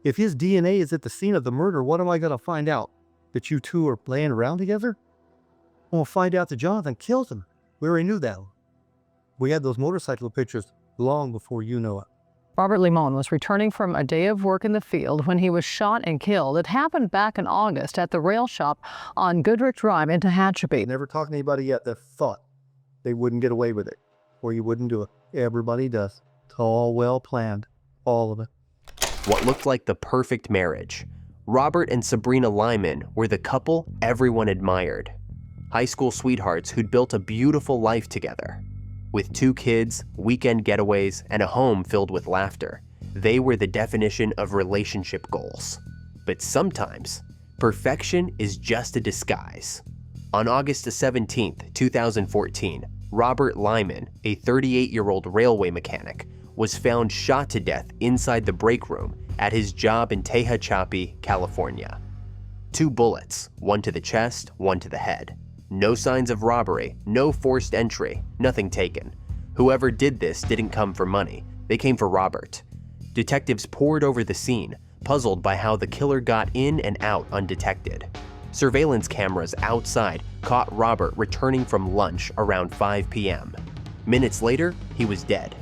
If his DNA is at the scene of the murder, what am I going to find out? That you two are playing around together? We'll find out that Jonathan killed him. We already knew that. We had those motorcycle pictures long before you know it. Robert Limon was returning from a day of work in the field when he was shot and killed. It happened back in August at the rail shop on Goodrich Drive in Tehachapi. Never talked to anybody yet that thought they wouldn't get away with it, or you wouldn't do it. Everybody does. It's all well planned, all of it. What looked like the perfect marriage. Robert and Sabrina Lyman were the couple everyone admired. High school sweethearts who'd built a beautiful life together. With 2 kids, weekend getaways, and a home filled with laughter, they were the definition of relationship goals. But sometimes, perfection is just a disguise. On August 17th, 2014, Robert Lyman, a 38-year-old railway mechanic, was found shot to death inside the break room at his job in Tehachapi, California. 2 bullets, one to the chest, one to the head. No signs of robbery, no forced entry, nothing taken. Whoever did this didn't come for money. They came for Robert. Detectives pored over the scene, puzzled by how the killer got in and out undetected. Surveillance cameras outside caught Robert returning from lunch around 5 p.m. Minutes later, he was dead.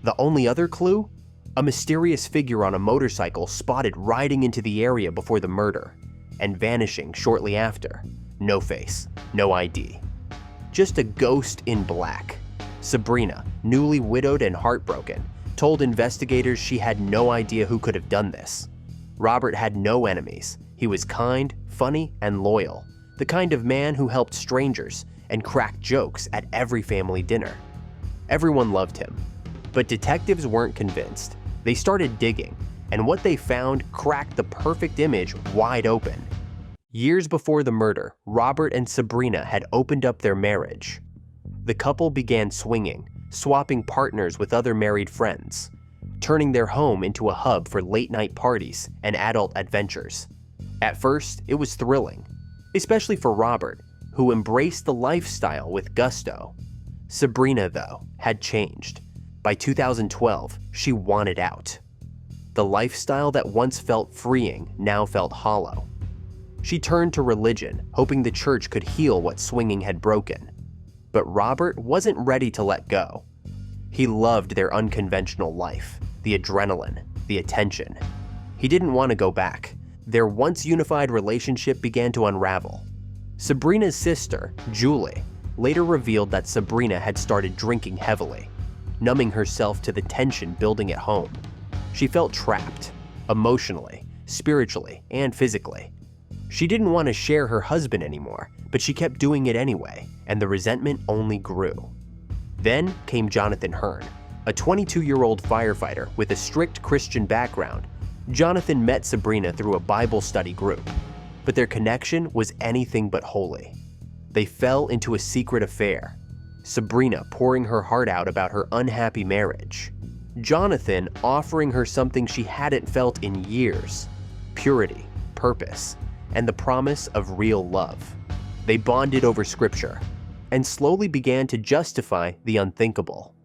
The only other clue? A mysterious figure on a motorcycle spotted riding into the area before the murder and vanishing shortly after. No face, no ID. Just a ghost in black. Sabrina, newly widowed and heartbroken, told investigators she had no idea who could have done this. Robert had no enemies. He was kind, funny, and loyal. The kind of man who helped strangers and cracked jokes at every family dinner. Everyone loved him. But detectives weren't convinced. They started digging, and what they found cracked the perfect image wide open. Years before the murder, Robert and Sabrina had opened up their marriage. The couple began swinging, swapping partners with other married friends, turning their home into a hub for late-night parties and adult adventures. At first, it was thrilling, especially for Robert, who embraced the lifestyle with gusto. Sabrina, though, had changed. By 2012, she wanted out. The lifestyle that once felt freeing now felt hollow. She turned to religion, hoping the church could heal what swinging had broken. But Robert wasn't ready to let go. He loved their unconventional life, the adrenaline, the attention. He didn't want to go back. Their once unified relationship began to unravel. Sabrina's sister, Julie, later revealed that Sabrina had started drinking heavily, numbing herself to the tension building at home. She felt trapped, emotionally, spiritually, and physically. She didn't want to share her husband anymore, but she kept doing it anyway, and the resentment only grew. Then came Jonathan Hearn, a 22-year-old firefighter with a strict Christian background. Jonathan met Sabrina through a Bible study group, but their connection was anything but holy. They fell into a secret affair, Sabrina pouring her heart out about her unhappy marriage, Jonathan offering her something she hadn't felt in years: purity, purpose, and the promise of real love. They bonded over scripture and slowly began to justify the unthinkable.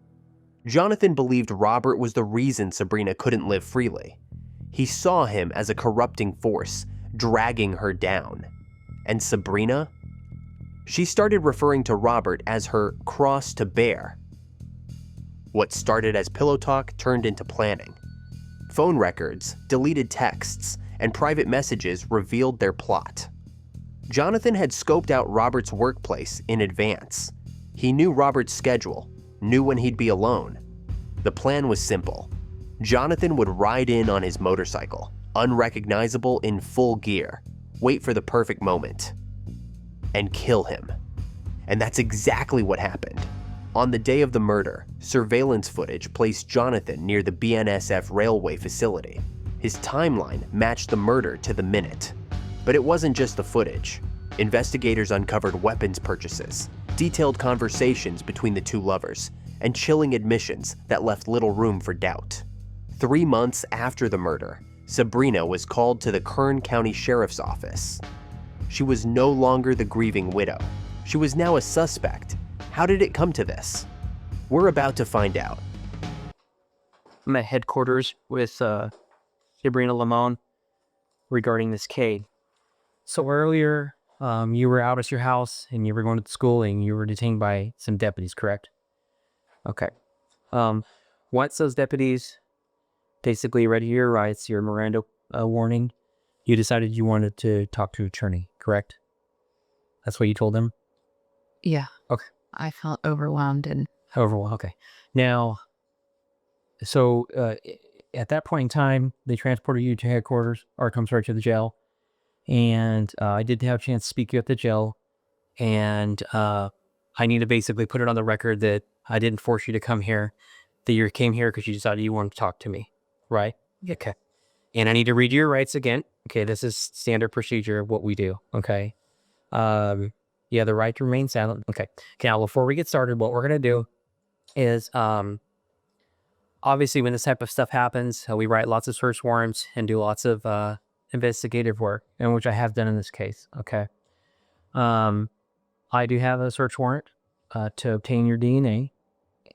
Jonathan believed Robert was the reason Sabrina couldn't live freely. He saw him as a corrupting force, dragging her down. And Sabrina? She started referring to Robert as her cross to bear. What started as pillow talk turned into planning. Phone records, deleted texts, and private messages revealed their plot. Jonathan had scoped out Robert's workplace in advance. He knew Robert's schedule, knew when he'd be alone. The plan was simple. Jonathan would ride in on his motorcycle, unrecognizable in full gear, wait for the perfect moment, and kill him. And that's exactly what happened. On the day of the murder, surveillance footage placed Jonathan near the BNSF railway facility. His timeline matched the murder to the minute. But it wasn't just the footage. Investigators uncovered weapons purchases, detailed conversations between the two lovers, and chilling admissions that left little room for doubt. 3 months after the murder, Sabrina was called to the Kern County Sheriff's Office. She was no longer the grieving widow. She was now a suspect. How did it come to this? We're about to find out. I'm at headquarters with Sabrina Lamone regarding this case. So earlier, you were out at your house and you were going to school and you were detained by some deputies, correct? Okay. Once those deputies basically read your rights, your Miranda warning, you decided you wanted to talk to an attorney, correct? That's what you told them? Yeah. Okay. I felt overwhelmed and Overall, okay. Now, so at that point in time, they transported you to headquarters, or come straight to the jail. And I did have a chance to speak you at the jail. And I need to basically put it on the record that I didn't force you to come here, that you came here because you decided you wanted to talk to me, right? Okay. And I need to read your rights again. Okay, this is standard procedure of what we do, okay? You have the right to remain silent. Okay. Now, before we get started, what we're going to do is, obviously, when this type of stuff happens, we write lots of search warrants and do lots of investigative work, and which I have done in this case, okay? I do have a search warrant to obtain your DNA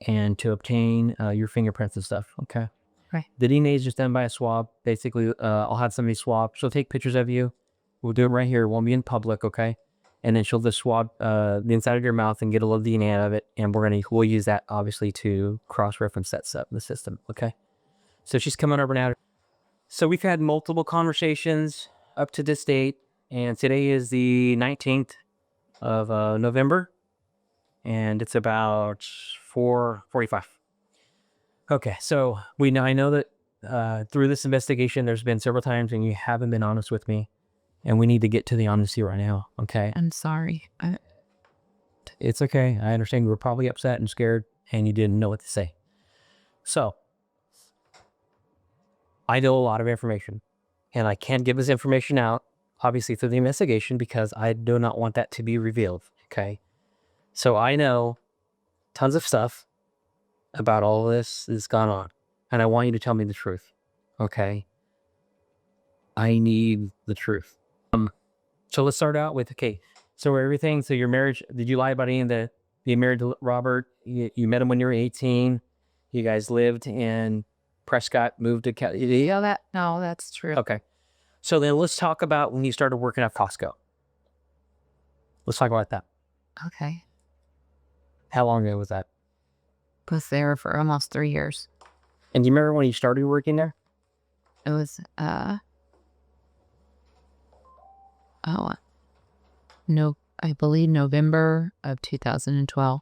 and to obtain your fingerprints and stuff, okay? Right. The DNA is just done by a swab. Basically, I'll have somebody swab. She'll take pictures of you. We'll do it right here. It won't be in public, okay? And then she'll just swab the inside of your mouth and get a little DNA out of it. And we'll use that, obviously, to cross-reference that stuff in the system, okay? So she's coming over now. So we've had multiple conversations up to this date. And today is the 19th of November. And it's about 4:45. Okay, so I know that through this investigation, there's been several times and you haven't been honest with me. And we need to get to the honesty right now, okay? I'm sorry. It's okay. I understand you were probably upset and scared and you didn't know what to say. So, I know a lot of information and I can't give this information out, obviously, through the investigation because I do not want that to be revealed, okay? So, I know tons of stuff about all this that's gone on and I want you to tell me the truth, okay? I need the truth. So let's start out with, okay, so your marriage, did you lie about any of you married to Robert? You met him when you were 18. You guys lived in Prescott, moved to California. Yeah, no, that's true. Okay. So then let's talk about when you started working at Costco. Let's talk about that. Okay. How long ago was that? Was there for almost 3 years. And do you remember when you started working there? It was, no, I believe November of 2012.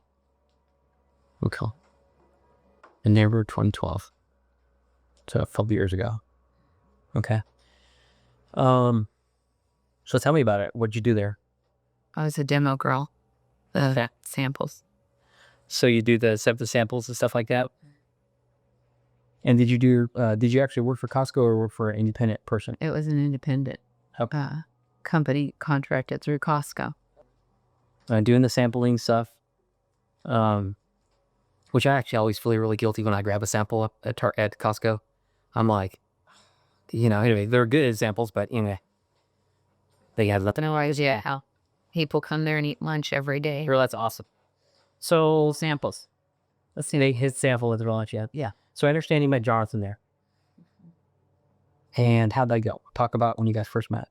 Okay. In November 2012. So a couple years ago. Okay. So tell me about it. What'd you do there? I was a demo girl. The samples. So you do the samples and stuff like that? And did you actually work for Costco or work for an independent person? It was an independent company contracted through Costco. Doing the sampling stuff, which I actually always feel really guilty when I grab a sample up at Costco. I'm like, anyway, they're good samples, but anyway, they had nothing. Otherwise, yeah, how people come there and eat lunch every day. Sure, that's awesome. So samples. Let's see, his sample at the lunch, yeah. Yeah. So I understand you met Jonathan there. And how'd that go? Talk about when you guys first met.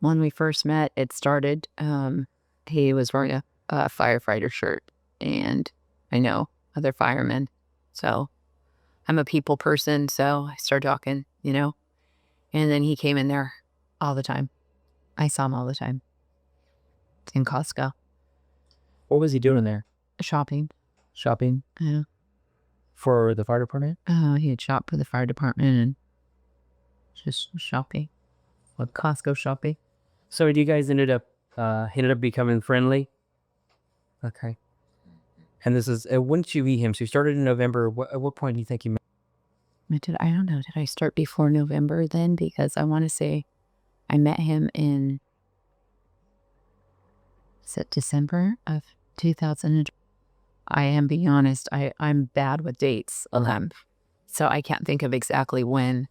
When we first met, it started, he was wearing a firefighter shirt, and I know other firemen. So I'm a people person, so I started talking, and then he came in there all the time. I saw him all the time in Costco. What was he doing there? Shopping. Shopping? Yeah. For the fire department? He had shopped for the fire department and just shopping. Like Costco shopping. So you guys ended up becoming friendly? Okay. And this is, when did you meet him? So you started in November. At what point do you think you met? I don't know. Did I start before November then? Because I want to say I met him in, is it December of 2000? I am being honest. I'm bad with dates. So I can't think of exactly when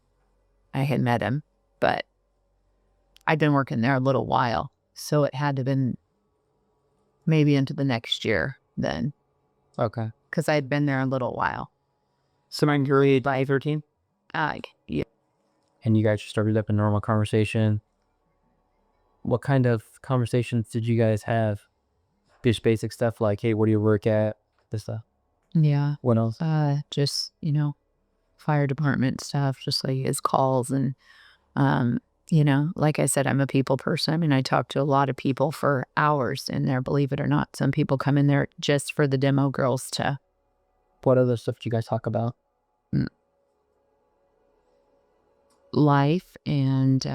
I had met him, but I'd been working there a little while. So it had to have been maybe into the next year then. Okay. Because I'd been there a little while. So my grade by 13? Yeah. And you guys just started up a normal conversation. What kind of conversations did you guys have? Just basic stuff like, hey, where do you work at? This stuff. Yeah. What else? Just, fire department stuff, just like his calls and, like I said, I'm a people person. I mean, I talk to a lot of people for hours in there, believe it or not. Some people come in there just for the demo girls to What other stuff do you guys talk about? life and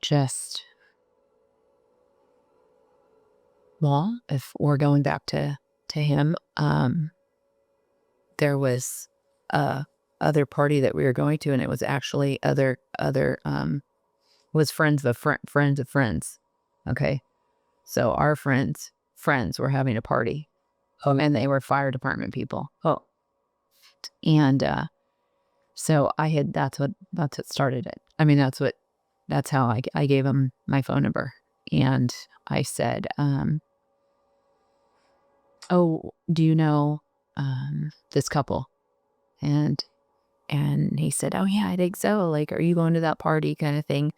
just, well, if we're going back to him, there was a other party that we were going to, and it was actually other was friends of friends of friends. Okay, so our friends were having a party, and they were fire department people. Oh, And so that's what started it. I mean, that's how I gave him my phone number, and I said, oh, do you know this couple? And he said, oh yeah, I think so. Like, are you going to that party kind of thing?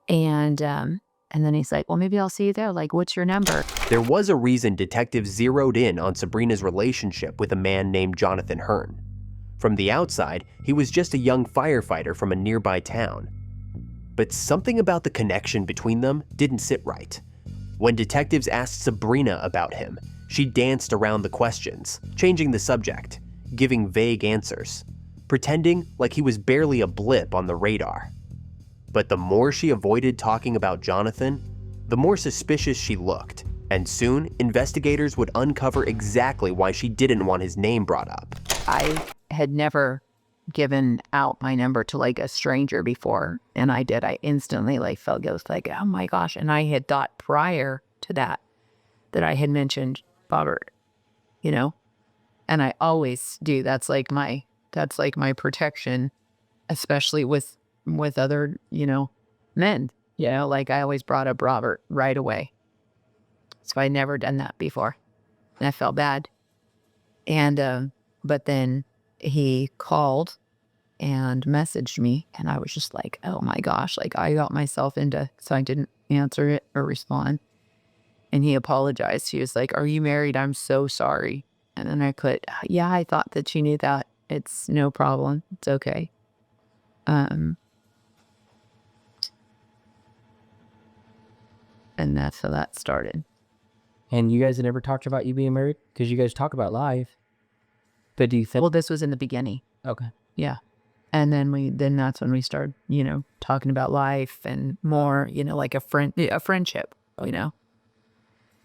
And then he's like, well, maybe I'll see you there. Like, what's your number? There was a reason detectives zeroed in on Sabrina's relationship with a man named Jonathan Hearn. From the outside, he was just a young firefighter from a nearby town. But something about the connection between them didn't sit right. When detectives asked Sabrina about him, she danced around the questions, changing the subject, giving vague answers, pretending like he was barely a blip on the radar. But the more she avoided talking about Jonathan, the more suspicious she looked, and soon investigators would uncover exactly why she didn't want his name brought up. I had never given out my number to like a stranger before, and I did. I instantly felt guilt, like, oh my gosh. And I had thought prior to that I had mentioned Robert, and I always do. That's like my protection, especially with other, men, like I always brought up Robert right away. So I never done that before. And I felt bad. And, but then he called and messaged me, and I was just like, oh my gosh, like I got myself so I didn't answer it or respond. And he apologized. He was like, are you married? I'm so sorry. And then I put, yeah, I thought that you knew that. It's no problem. It's okay. And that's how that started. and you guys had never talked about you being married? Because you guys talk about life. But do you think... Well, this was in the beginning. Okay. Yeah. And then that's when we started, talking about life and more, like a friendship, Did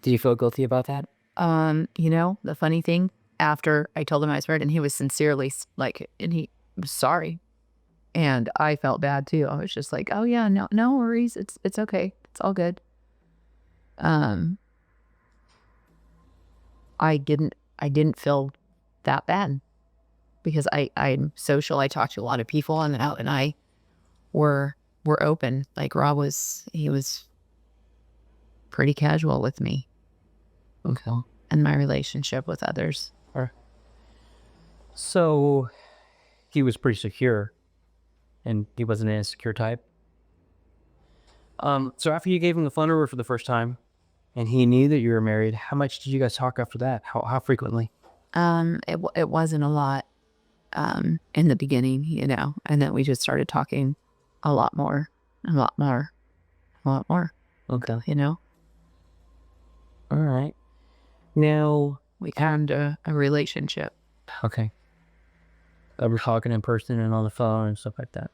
you feel guilty about that? The funny thing, after I told him I was married, and he was sincerely and he was sorry. And I felt bad too. I was just like, oh yeah, no worries. It's okay. It's all good. I didn't feel that bad because I'm social. I talk to a lot of people and I were open. Like Rob he was pretty casual with me. Okay. And my relationship with others. So he was pretty secure, and he wasn't an insecure type. So after you gave him the phone number for the first time, and he knew that you were married, how much did you guys talk after that? How frequently? It wasn't a lot, in the beginning, and then we just started talking a lot more. Okay. All right. Now we had a relationship. Okay. We're talking in person and on the phone and stuff like that.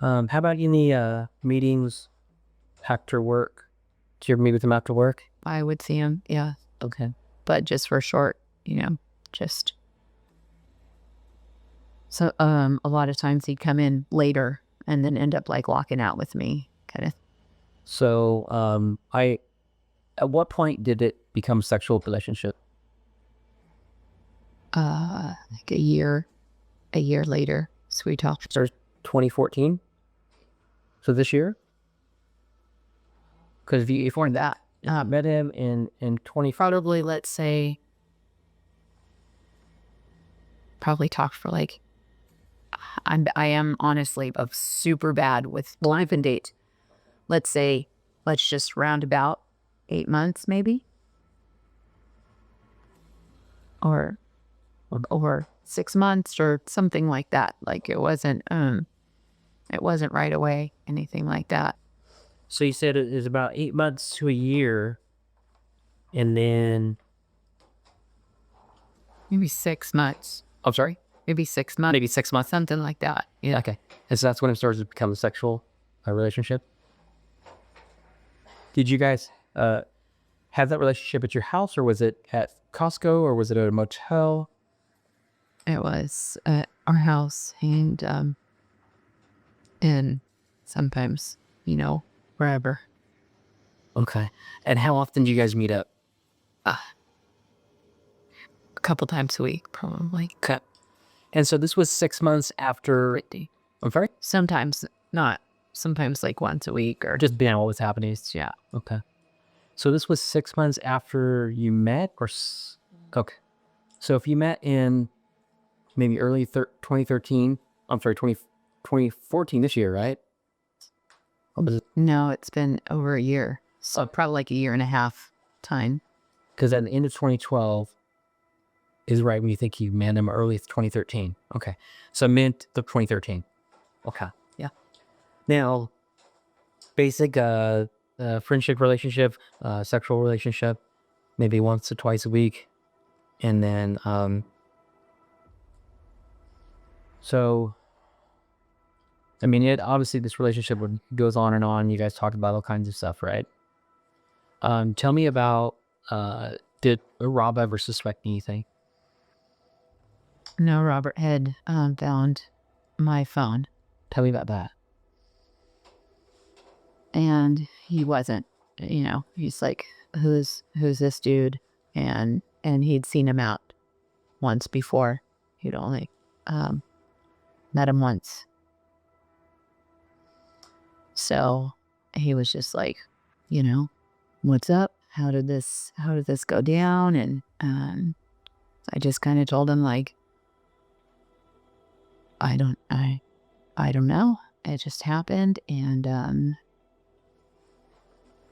How about in the meetings after work? Do you ever meet with him after work? I would see him, yeah. Okay. But just for short, just. So a lot of times he'd come in later and then end up locking out with me, kind of. So at what point did it become sexual relationship? Like a year later, so we talked. Started 2014. So this year? Because if you weren't that, met him in 20. Probably, let's say, probably talked for I am honestly of super bad with life and date. Let's say, let's just round about 8 months, maybe, or 6 months or something like that. Like it wasn't right away, anything like that. So you said it is about 8 months to a year, and then Maybe 6 months. I'm sorry, Maybe 6 months. maybe 6 months. Something like that. Yeah. Okay, and so that's when it starts to become a sexual relationship. Did you guys have that relationship at your house, or was it at Costco, or was it at a motel? It was at our house and sometimes, wherever. Okay, and how often do you guys meet up? A couple times a week, probably. Okay, and so this was 6 months after. Pretty. I'm sorry, Sometimes not. Sometimes like once a week or just being what was happening. yeah. Okay, so this was 6 months after you met, or okay. So if you met in maybe early 2013, I'm sorry, 2014 this year, right? No, it's been over a year. So probably like a year and a half time. Because at the end of 2012 is right when you think you met him, early 2013. Okay, so mid the 2013. Okay, Yeah. now basic friendship relationship, sexual relationship, maybe once or twice a week, and then so I mean, it obviously this relationship goes on and on. You guys talked about all kinds of stuff, right? Tell me about did Rob ever suspect anything? No, Robert had found my phone Tell me about that. and he wasn't, he's like, who's this dude? And he'd seen him out once before. He'd only met him once. So he was just like, what's up? How did this go down? And I just kind of told him like, I don't know. It just happened. And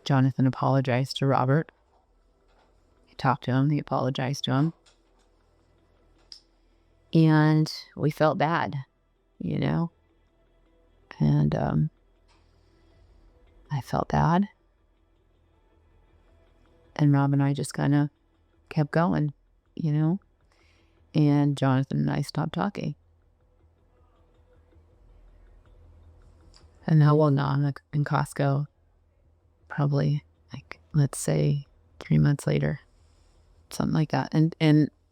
Jonathan apologized to Robert. He talked to him. He apologized to him. And we felt bad, and I felt bad. And Rob and I just kind of kept going, and Jonathan and I stopped talking. And now, well, now I'm like in Costco, probably like, let's say 3 months later, something like that. And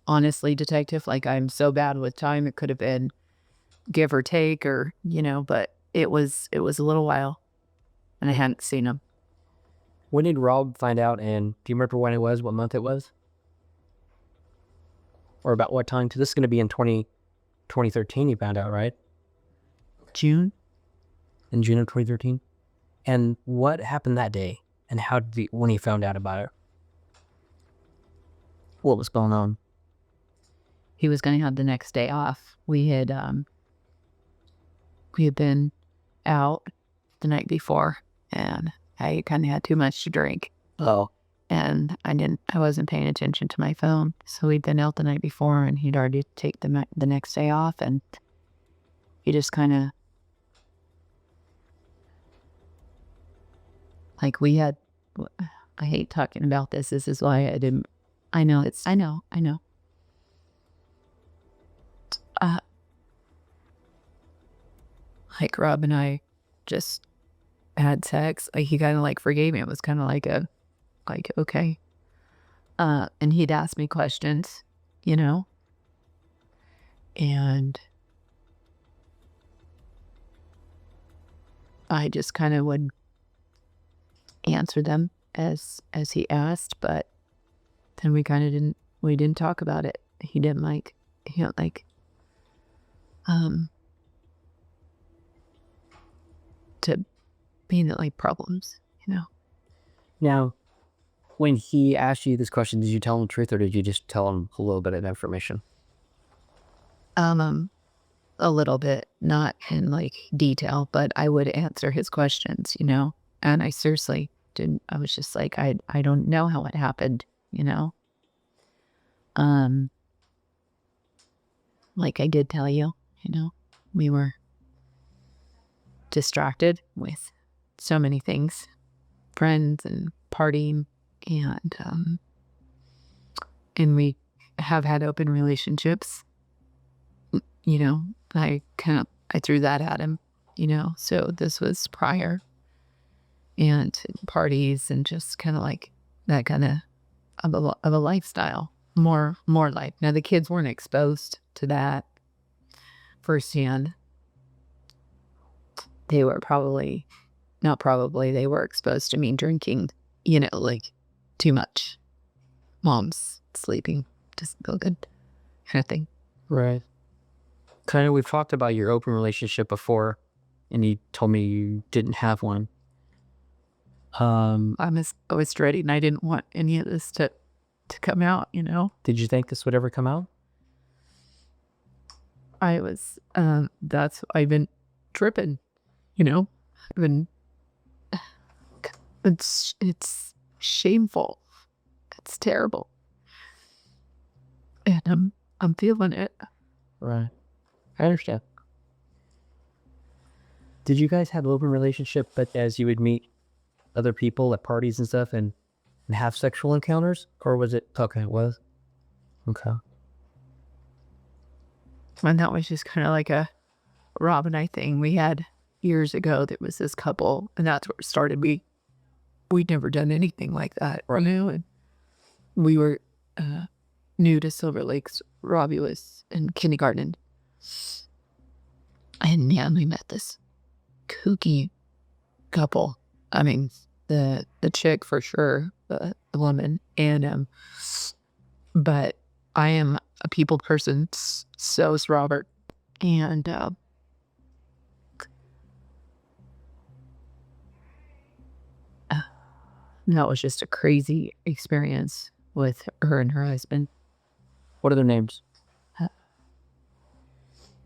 honestly, detective, like I'm so bad with time, it could have been give or take or, but it was a little while and I hadn't seen him. When did Rob find out, and do you remember when it was, what month it was? Or about what time? Because this is going to be in 2013 you found out, right? June. In June of 2013? And what happened that day? And how did when he found out about it? What was going on? He was going to have the next day off. We had been out the night before and I kind of had too much to drink. Oh. And I wasn't paying attention to my phone. So we'd been out the night before and he'd already take the next day off, and he just kind of like I hate talking about this. This is why I didn't. I know. Like Rob and I just had sex. Like he kind of like forgave me. It was kind of like okay. And he'd ask me questions, and I just kind of would answer them as he asked, but then we didn't talk about it. He didn't like to be in like problems, Now, when he asked you this question, did you tell him the truth, or did you just tell him a little bit of information? a little bit, not in like detail, but I would answer his questions, you know? And I seriously didn't, I was just like, I don't know how it happened, you know? Um, like I did tell you, you know, we were distracted with so many things, friends and partying, and we have had open relationships, you know. I threw that at him, you know. So this was prior, and parties and just kind of like that kind of a lifestyle, more life. Now the kids weren't exposed to that firsthand. They were probably not probably they were exposed to me drinking, you know, like too much. Mom's sleeping, doesn't feel good, kind of thing. Right. Kind of, we've talked about your open relationship before, and you told me you didn't have one. I was dreading. I didn't want any of this to come out, you know. Did you think this would ever come out? I was I've been tripping, you know. I've been it's shameful. It's terrible. And I'm feeling it. Right. I understand. Did you guys have an open relationship, but as you would meet other people at parties and stuff and have sexual encounters? Or was it? Okay, it was. Okay. And that was just kind of like a Rob and I thing we had years ago. There was this couple, and that's where it started. We'd never done anything like that, you know, and we were new to Silver Lakes. Robbie was in kindergarten, and man, we met this kooky couple. I mean, the chick for sure, the woman, and but I am a people person. So is Robert, and that was just a crazy experience with her and her husband, What are their names?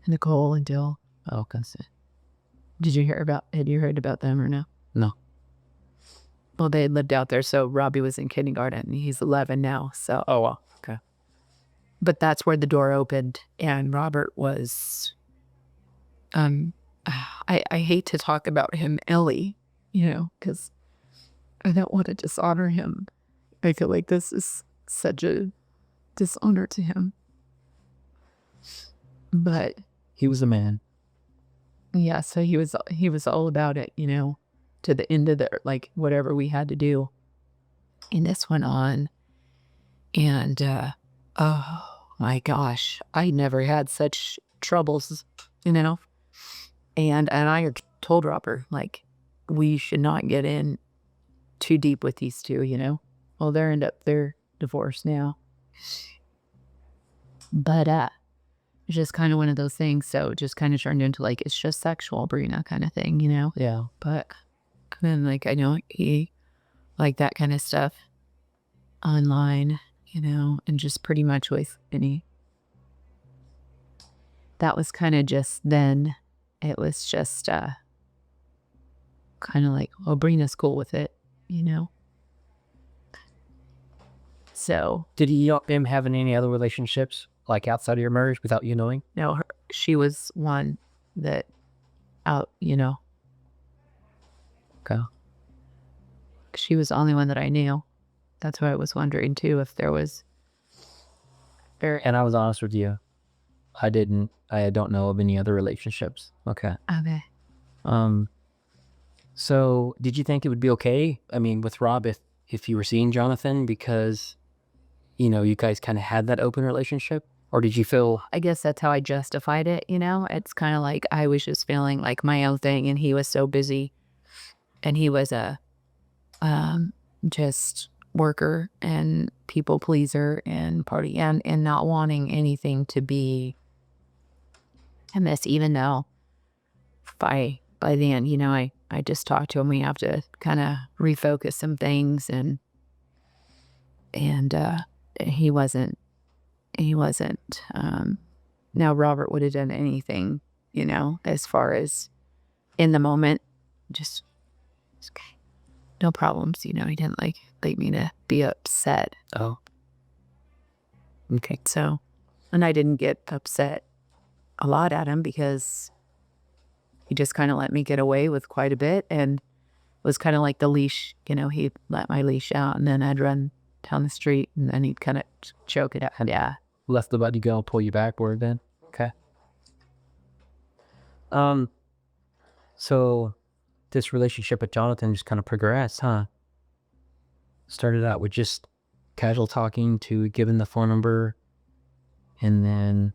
Nicole and Dill. Oh, okay. Had you heard about them or no? No. Well, they had lived out there, so Robbie was in kindergarten, and he's 11 now, so. Oh, wow. Okay. But that's where the door opened, and Robert was, I hate to talk about him, Ellie, you know, because I don't want to dishonor him. I feel like this is such a dishonor to him. But He was a man. yeah, so he was all about it, you know, to the end of the, like, whatever we had to do. And this went on, and oh my gosh, I never had such troubles, you know. And I told Robert, like, we should not get in too deep with these two, you know. Well, they're divorced now. But it's just kind of one of those things. So it just kind of turned into like, it's just sexual, Brina, kind of thing, you know. Yeah. But then, like, I know he liked that kind of stuff online, you know, and just pretty much with any. That was kind of just then. It was just kind of like, oh, Brina's cool with it, you know. So Did him having any other relationships, like outside of your marriage, without you knowing? no, she was one that out, you know. Okay. She was the only one that I knew. That's why I was wondering too if there was. And I was honest with you. I don't know of any other relationships. Okay. Okay. So did you think it would be okay? I mean, with Rob, if you were seeing Jonathan, because, you know, you guys kind of had that open relationship, or did you feel? I guess that's how I justified it, you know. It's kind of like I was just feeling like my own thing, and he was so busy, and he was a just worker and people pleaser and party and not wanting anything to be a mess, even though by the end, you know, I just talked to him. We have to kind of refocus some things, and he wasn't Now, Robert would have done anything, you know, as far as in the moment, just okay, no problems. You know, he didn't like me to be upset. Oh. Okay. So, and I didn't get upset a lot at him because he just kind of let me get away with quite a bit and was kind of like the leash, you know, he'd let my leash out and then I'd run down the street and then he'd kind of choke it out. Yeah. Left the buddy go, pull you backward then. Okay. So this relationship with Jonathan just kind of progressed, huh? Started out with just casual talking to giving the phone number and then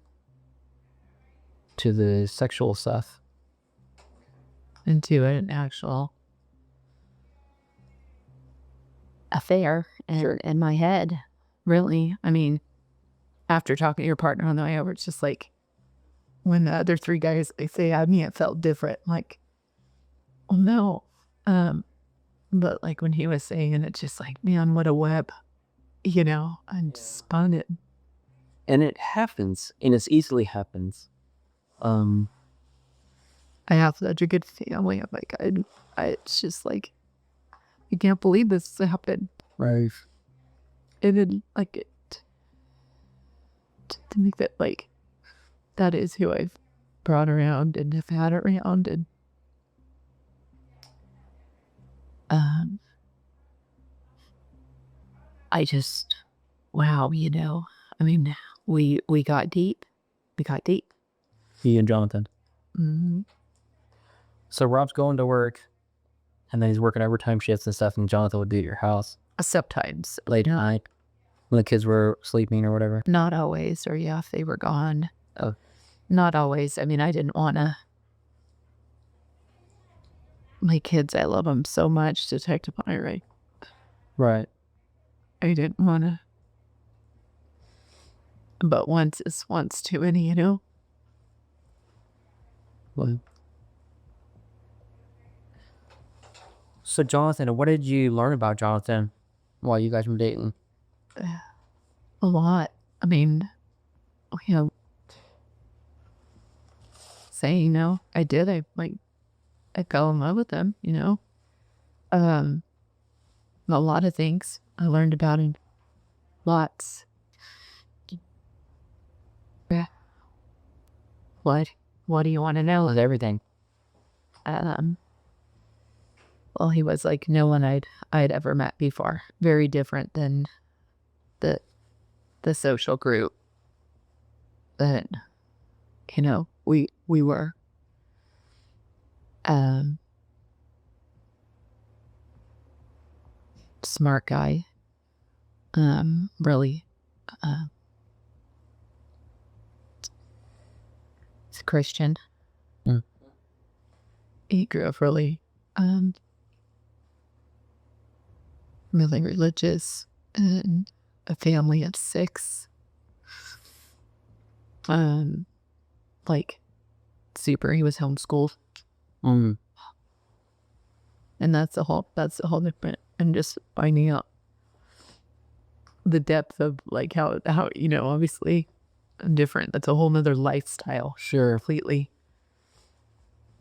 to the sexual stuff. Into an actual affair in my head, really. I mean, after talking to your partner on the way over, it's just like when the other three guys, they say, I mean, it felt different. Like, oh no. But like when he was saying it, it's just like, man, what a web, you know, I just spun it. And it happens, and it easily happens. I have such a good family. I'm like, it's just like, I can't believe this happened. Right. And then like it, to think that like, that is who I've brought around and have had around and I just, wow, you know, I mean, we got deep. We got deep. He and Jonathan. Mm-hmm. So Rob's going to work, and then he's working overtime shifts and stuff, and Jonathan would be at your house Sometimes. late at night when the kids were sleeping or whatever. Not always, or yeah, if they were gone. Oh. Not always. I mean, I didn't want to. My kids, I love them so much, Detective Myrie. Right. I didn't want to. But once is once too many, you know? Well. So Jonathan, what did you learn about Jonathan while you guys were dating? A lot. I mean, you know, saying, you know, I did. I fell in love with him, you know. A lot of things I learned about him. Lots. Yeah. What do you want to know? With everything. Well, he was like no one I'd ever met before. Very different than the social group that, you know, we were. Smart guy. Really. He's a Christian. Mm. He grew up really, really religious and a family of 6. Like super, he was homeschooled. Mm. And that's a whole different, and just finding out the depth of like how, you know, obviously different. That's a whole nother lifestyle. Sure. Completely.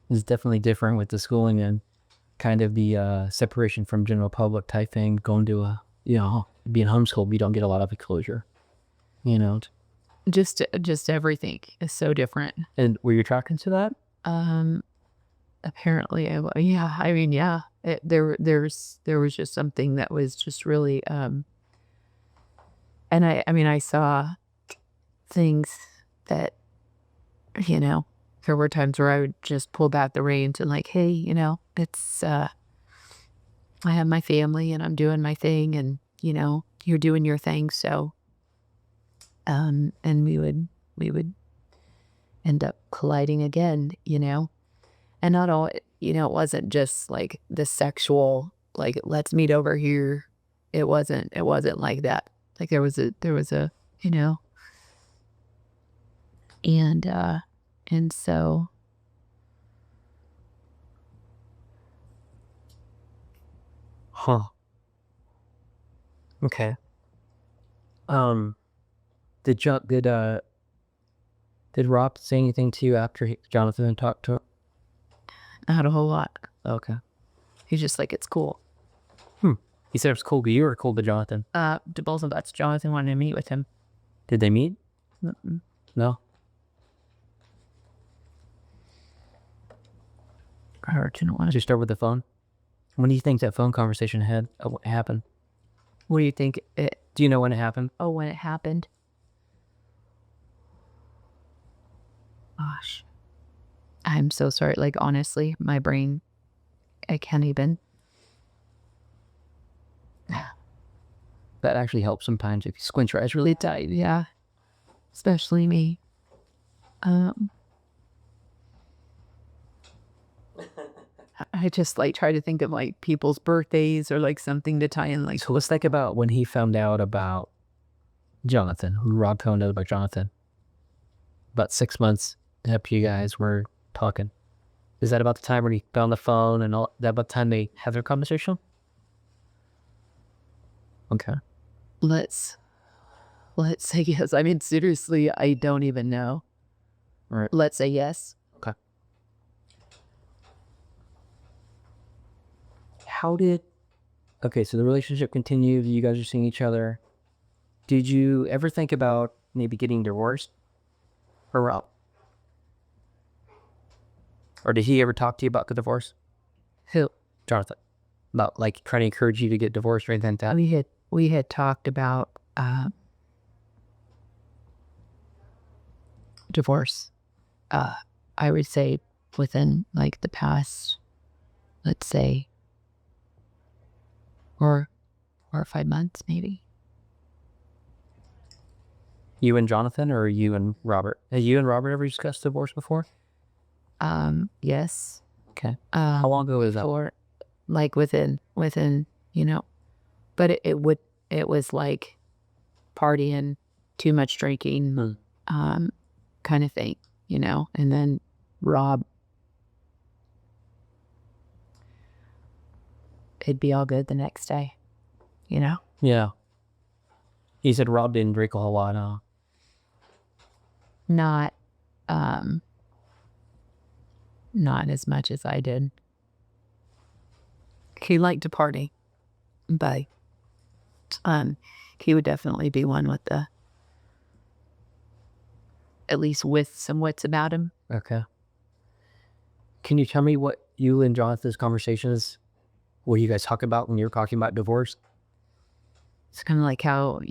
It's definitely different with the schooling and kind of the separation from general public type thing. Going to a, you know, being homeschooled, you don't get a lot of exposure, you know. Just everything is so different. And were you attracted to that? Apparently, yeah. I mean, yeah. There was just something that was just really, and I mean, I saw things that, you know, there were times where I would just pull back the reins and like, hey, you know, it's, I have my family and I'm doing my thing and, you know, you're doing your thing. So, and we would end up colliding again, you know, and not all, you know, it wasn't just like the sexual, like, let's meet over here. It wasn't like that. Like there was a, you know, and so. Huh. Okay. Did Did Rob say anything to you after Jonathan talked to him? Not a whole lot. Okay. He's just like, it's cool. He said it was cool to you or cool to Jonathan? To both of us. Jonathan wanted to meet with him. Did they meet? Mm-mm. No. Didn't want Did you start with the phone? When do you think that phone conversation happened? What do you think? Do you know when it happened? Oh, when it happened? Gosh. I'm so sorry. Like, honestly, my brain, I can't even. That actually helps sometimes if you squint your eyes really tight. Yeah. Especially me. I just like try to think of like people's birthdays or like something to tie in. Like, So let's think about when he found out about Jonathan, when Rob found out about Jonathan. About 6 months after you guys were talking. Is that about the time when he found the phone and all that, about the time they had their conversation? Okay. let's say yes. I mean, seriously, I don't even know. All right. Let's say yes. Okay. Okay, so the relationship continued. You guys are seeing each other. Did you ever think about maybe getting divorced for Rob? Or did he ever talk to you about the divorce? Who? Jonathan. About like trying to encourage you to get divorced or anything like that? We had talked about divorce. I would say within like the past, let's say, 4 or 5 months, maybe. You and Jonathan or you and Robert? Have you and Robert ever discussed divorce before? Yes. Okay. How long ago was that? Or like within, but it was like partying, too much drinking, kind of thing, and then Rob, it'd be all good the next day, Yeah. You said Rob didn't drink a whole lot, huh? not as much as I did. He liked to party, but he would definitely be one with at least with some wits about him. Okay. Can you tell me what you and Jonathan's conversations, what you guys talk about when you're talking about divorce? It's kind of like how,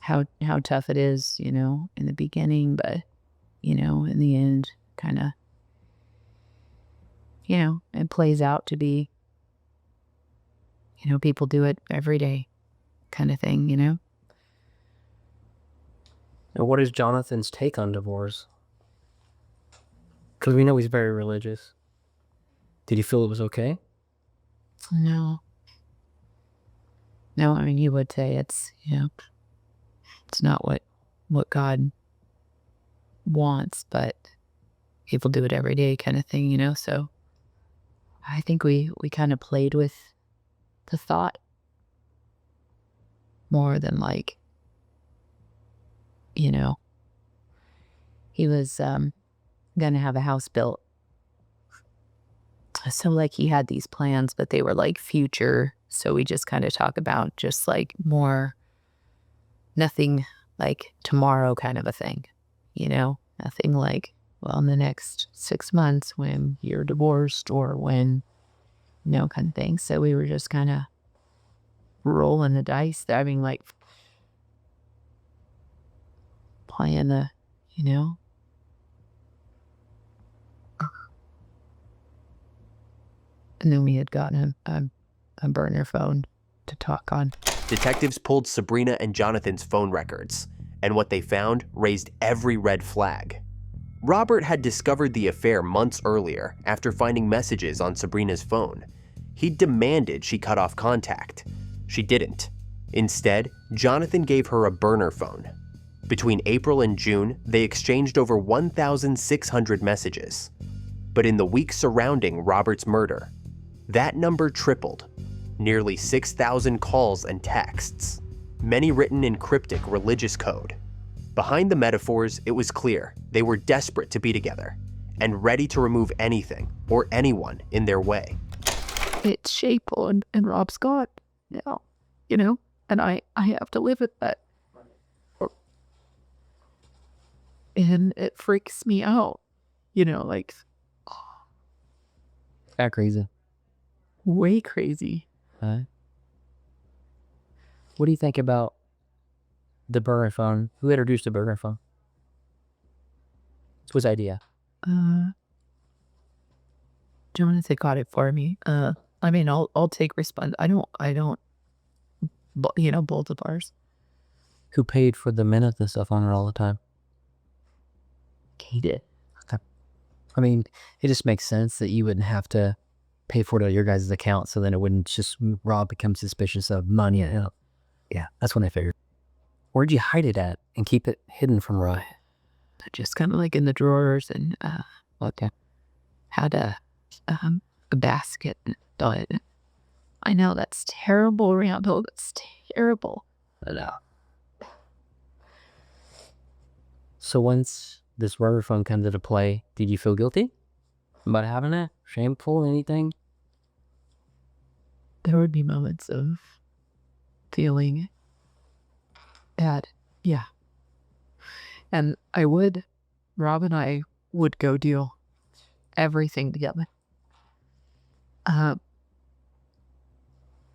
how tough it is, in the beginning, but, in the end, kind of, it plays out to be, people do it every day kind of thing, And what is Jonathan's take on divorce? Because we know he's very religious. Did he feel it was okay? No, I mean, you would say it's, it's not what God wants, but people do it every day kind of thing, so I think we kind of played with the thought more than like, he was gonna have a house built. So like he had these plans, but they were like future. So we just kind of talk about just like more, nothing like tomorrow kind of a thing, nothing like, well, in the next 6 months when you're divorced or when, kind of thing. So we were just kind of rolling the dice. I mean, like playing the, and then we had gotten a burner phone to talk on. Detectives pulled Sabrina and Jonathan's phone records, and what they found raised every red flag. Robert had discovered the affair months earlier after finding messages on Sabrina's phone. He demanded she cut off contact. She didn't. Instead, Jonathan gave her a burner phone. Between April and June, they exchanged over 1,600 messages. But in the weeks surrounding Robert's murder, that number tripled. Nearly 6,000 calls and texts, many written in cryptic religious code. Behind the metaphors, it was clear they were desperate to be together and ready to remove anything or anyone in their way. It's shameful and Rob Scott now, you know, and I have to live with that. And it freaks me out, you know, like That crazy. way crazy. What do you think about the burner phone? Who introduced the burner phone? It was idea. Jonathan got it for me. I mean, I'll take response. I don't, you know, both of ours. Who paid for the minutes and stuff on it all the time? He did. I mean, it just makes sense that you wouldn't have to pay for it on your guys' account, so then it wouldn't just Rob become suspicious of money. Yeah, that's what I figured. Where'd you hide it at and keep it hidden from Rob? Just kind of like in the drawers and had a basket. But I know that's terrible, Randall. That's terrible. So once this rubber phone comes into play, did you feel guilty about having it? Shameful? Anything? There would be moments of feeling bad. Yeah. And Rob and I would go do everything together.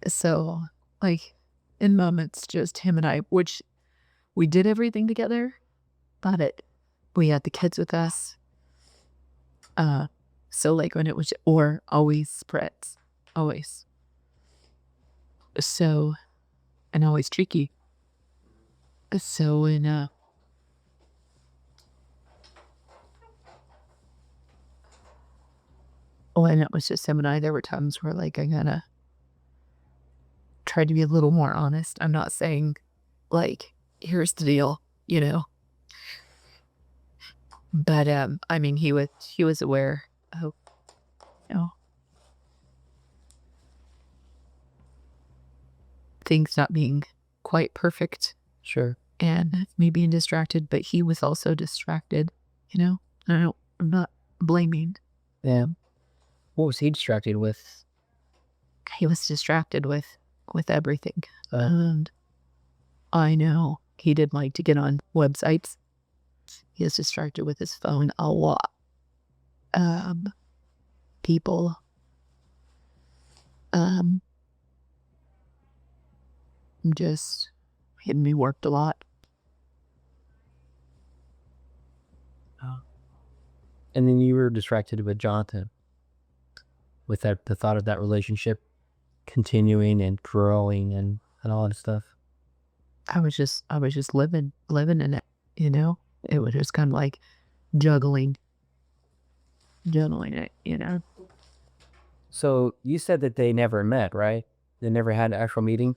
So like in moments, just him and I, which we did everything together, but we had the kids with us. So like when it was, or always spreads, always. So, and always tricky. So when, when it was just him and I, there were times where like I kind of tried to be a little more honest. I'm not saying like, here's the deal, you know. But I mean, he was aware of, you know, things not being quite perfect. Sure. And me being distracted, but he was also distracted, you know. I'm not blaming. Yeah. What was he distracted with? He was distracted with everything. And I know he did like to get on websites. He is distracted with his phone a lot. People. Just him. Me worked a lot. And then you were distracted with Jonathan, with the thought of that relationship continuing and growing and all that stuff. I was just living in it, you know. It was just kind of like juggling it, you know. So you said that they never met, right? They never had an actual meeting?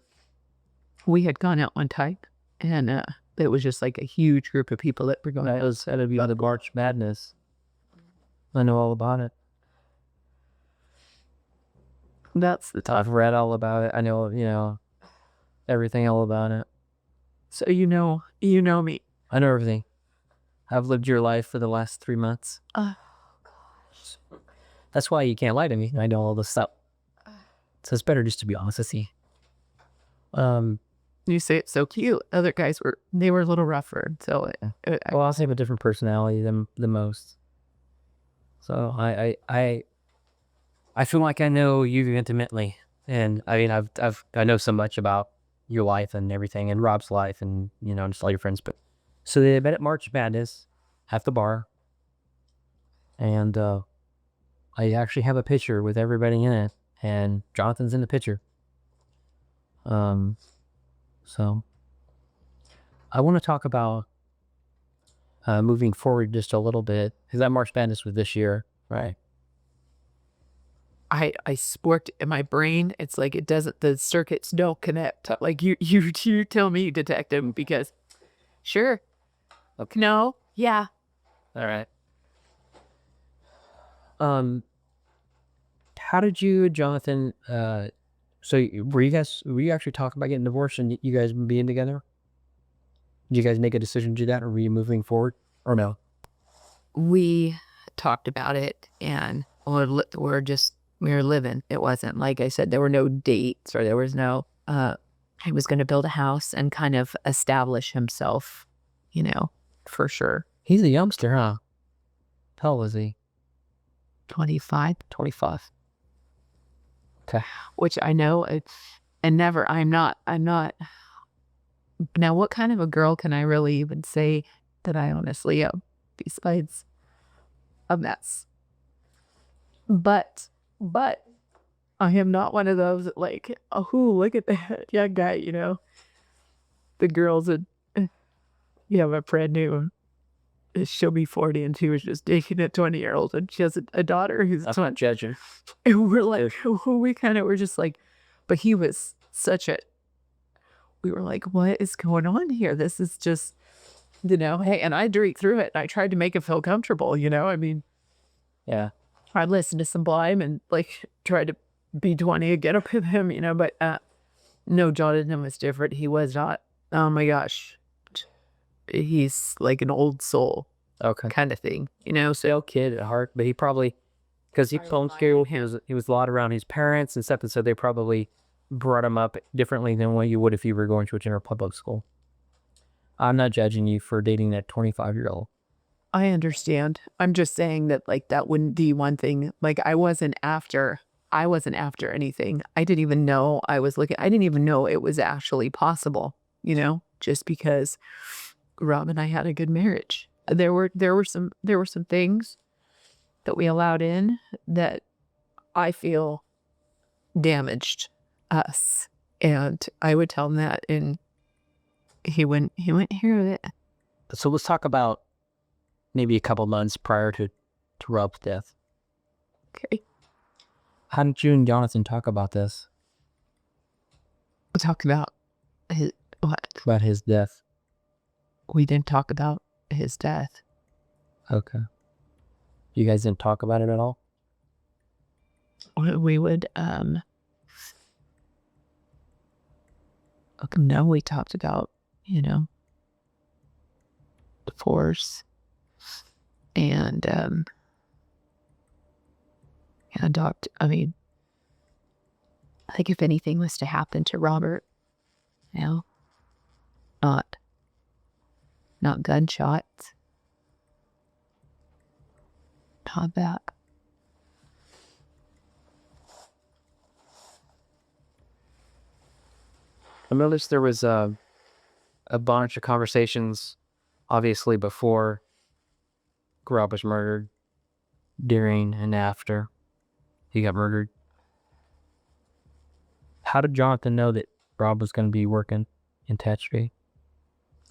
We had gone out one time, and it was just like a huge group of people that were going. That was had to be the March Madness. I know all about it. That's the I've read all about it. I know, you know, everything all about it. So you know me. I know everything. I've lived your life for the last 3 months. That's why you can't lie to me. I know all this stuff. So it's better just to be honest with you. You say it's so cute. Other guys were a little rougher. So well, I'll say I have a different personality than most. So I feel like I know you intimately, and I mean I know so much about your life and everything, and Rob's life, and you know, just all your friends. But so they met at March Madness at the bar, and I actually have a picture with everybody in it, and Jonathan's in the picture. So I want to talk about moving forward just a little bit, because that March Madness was this year, right? I sporked in my brain. It's like the circuits don't connect. Like you tell me, detective, because sure. Okay. No. Yeah. All right. How did you and Jonathan, so were you actually talking about getting divorced and you guys being together? Did you guys make a decision to do that, or were you moving forward, or no? We talked about it, and we were living. It wasn't, like I said, there were no dates, or there was no, he was going to build a house and kind of establish himself, for sure. He's a youngster, huh? How old was he? 25, 25. Okay. which I know I'm not, now what kind of a girl can I really even say that I honestly am, besides a mess? But I am not one of those that like, oh, look at that young guy, the girls that, have a friend new, she'll be 40 and she was just dating a 20-year-old, and she has a daughter who's I'm not judging. and we're like, we kind of were just like, but he was we were like, what is going on here? This is just, hey, and I drank through it. And I tried to make him feel comfortable, I mean, Yeah. I listened to some Blime and like tried to be 20 and get up with him, but no, Jonathan was different. He was not, oh my gosh. He's like an old soul Okay. kind of thing, Still kid at heart, but he probably, because he homeschooled, he was a lot around his parents and stuff, and so they probably brought him up differently than what you would if you were going to a general public school. I'm not judging you for dating that 25-year-old. I understand. I'm just saying that like that wouldn't be one thing. Like I wasn't after anything. I didn't even know I didn't even know it was actually possible, just because Rob and I had a good marriage. There were some things that we allowed in that I feel damaged us. And I would tell him that, and he wouldn't hear it. So let's talk about maybe a couple months prior to Rob's death. Okay. How did you and Jonathan talk about this? We'll talk about his what? About his death. We didn't talk about his death. Okay. You guys didn't talk about it at all? We would, no, we talked about, divorce and, I mean, I think if anything was to happen to Robert, not gunshots, not that. I noticed there was a bunch of conversations, obviously before Rob was murdered, during and after he got murdered. How did Jonathan know that Rob was going to be working in Tatchtree?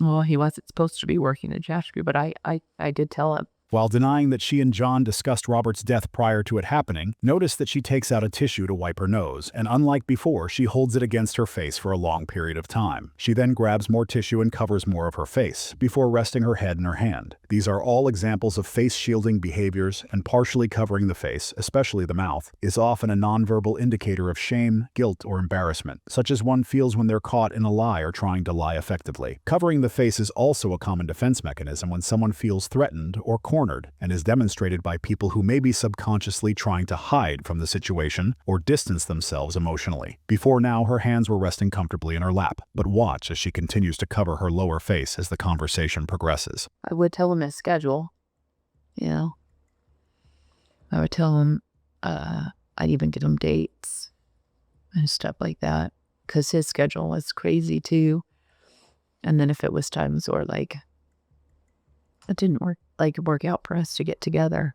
Well, he wasn't supposed to be working in Tatchtree, but I did tell him. While denying that she and John discussed Robert's death prior to it happening, notice that she takes out a tissue to wipe her nose, and unlike before, she holds it against her face for a long period of time. She then grabs more tissue and covers more of her face, before resting her head in her hand. These are all examples of face-shielding behaviors, and partially covering the face, especially the mouth, is often a nonverbal indicator of shame, guilt, or embarrassment, such as one feels when they're caught in a lie or trying to lie effectively. Covering the face is also a common defense mechanism when someone feels threatened or cornered, and is demonstrated by people who may be subconsciously trying to hide from the situation or distance themselves emotionally. Before now, her hands were resting comfortably in her lap, but watch as she continues to cover her lower face as the conversation progresses. I would tell him his schedule, I would tell him, I'd even get him dates and stuff like that, because his schedule was crazy too. And then if it was times where like it didn't work out for us to get together,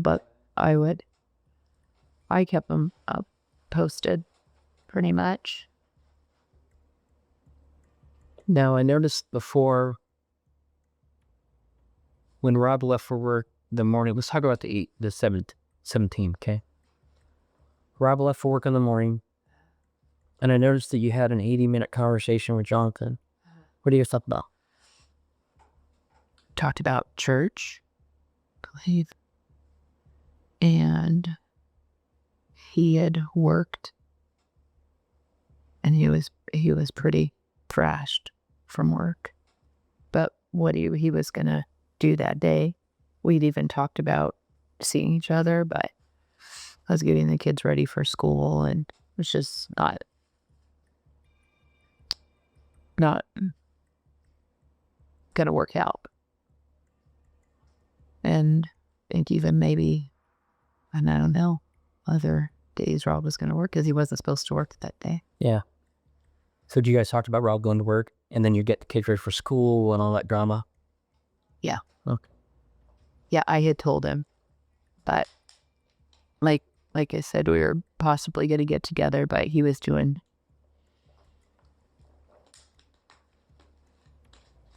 but I kept them posted pretty much. Now, I noticed before when Rob left for work the morning, let's talk about the 17th, okay? Rob left for work in the morning, and I noticed that you had an 80-minute conversation with Jonathan. What do you talk about? Talked about church, I believe. And he had worked, and he was pretty thrashed from work. what he was going to do that day. We'd even talked about seeing each other, but I was getting the kids ready for school, and it was just not going to work out. And I think even maybe, and I don't know, other days Rob was going to work because he wasn't supposed to work that day. Yeah. So do you guys talked about Rob going to work, and then you get the kids ready for school and all that drama? Yeah. Okay. Yeah, I had told him, but like I said, we were possibly going to get together, but he was doing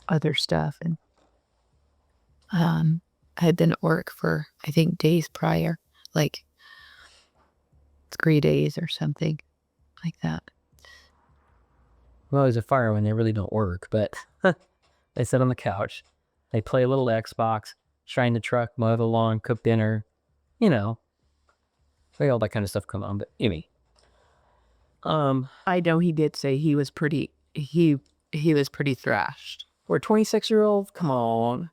other stuff, and I had been at work for, I think, days prior, like 3 days or something like that. Well, as a fireman, they really don't work, but they sit on the couch. They play a little Xbox, shine the truck, mow the lawn, cook dinner, you know. All that kind of stuff come on, but anyway. I know he did say he was pretty, he was pretty thrashed. For a 26-year-old, come on.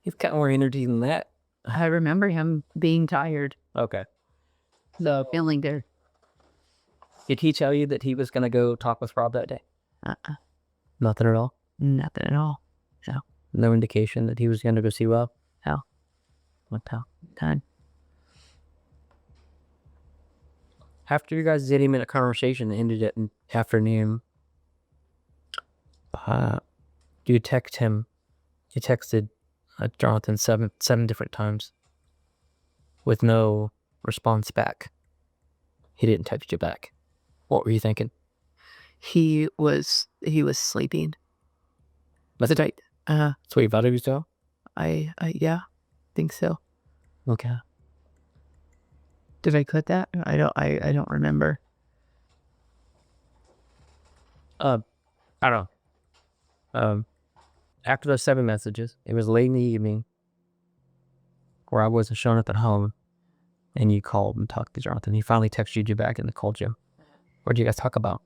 You've got more energy than that. I remember him being tired. Okay. So feeling there. Did he tell you that he was going to go talk with Rob that day? Nothing at all? Nothing at all. So. No indication that he was going to go see Rob? Hell. What the hell? Done. After you guys did him in a conversation that ended at afternoon, you text him. You texted Jonathan seven different times with no response back. He didn't text you back. What were you thinking? He was sleeping. That's it. Right. That's what you thought he was doing? Yeah, think so. Okay. Did I click that? I don't remember. I don't know. After those 7 messages, it was late in the evening where I wasn't showing up at home, and you called and talked to Jonathan. He finally texted you back and called you. What did you guys talk about?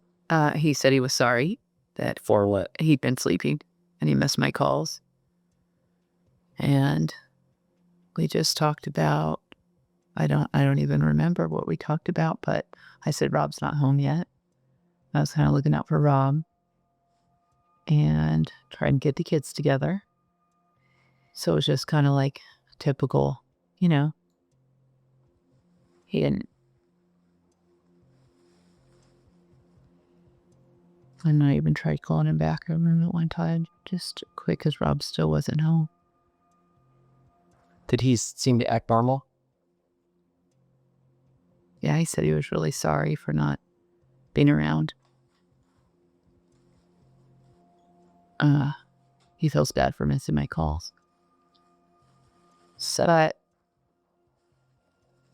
He said he was sorry that For what? he'd been sleeping and he missed my calls. And we just talked about, I don't even remember what we talked about, but I said Rob's not home yet. I was kind of looking out for Rob and trying to get the kids together. So it was just kind of like typical, you know. He didn't. And I even tried calling him back. I remember one time, just quick, because Rob still wasn't home. Did he seem to act normal? Yeah, he said he was really sorry for not being around. He feels bad for missing my calls. But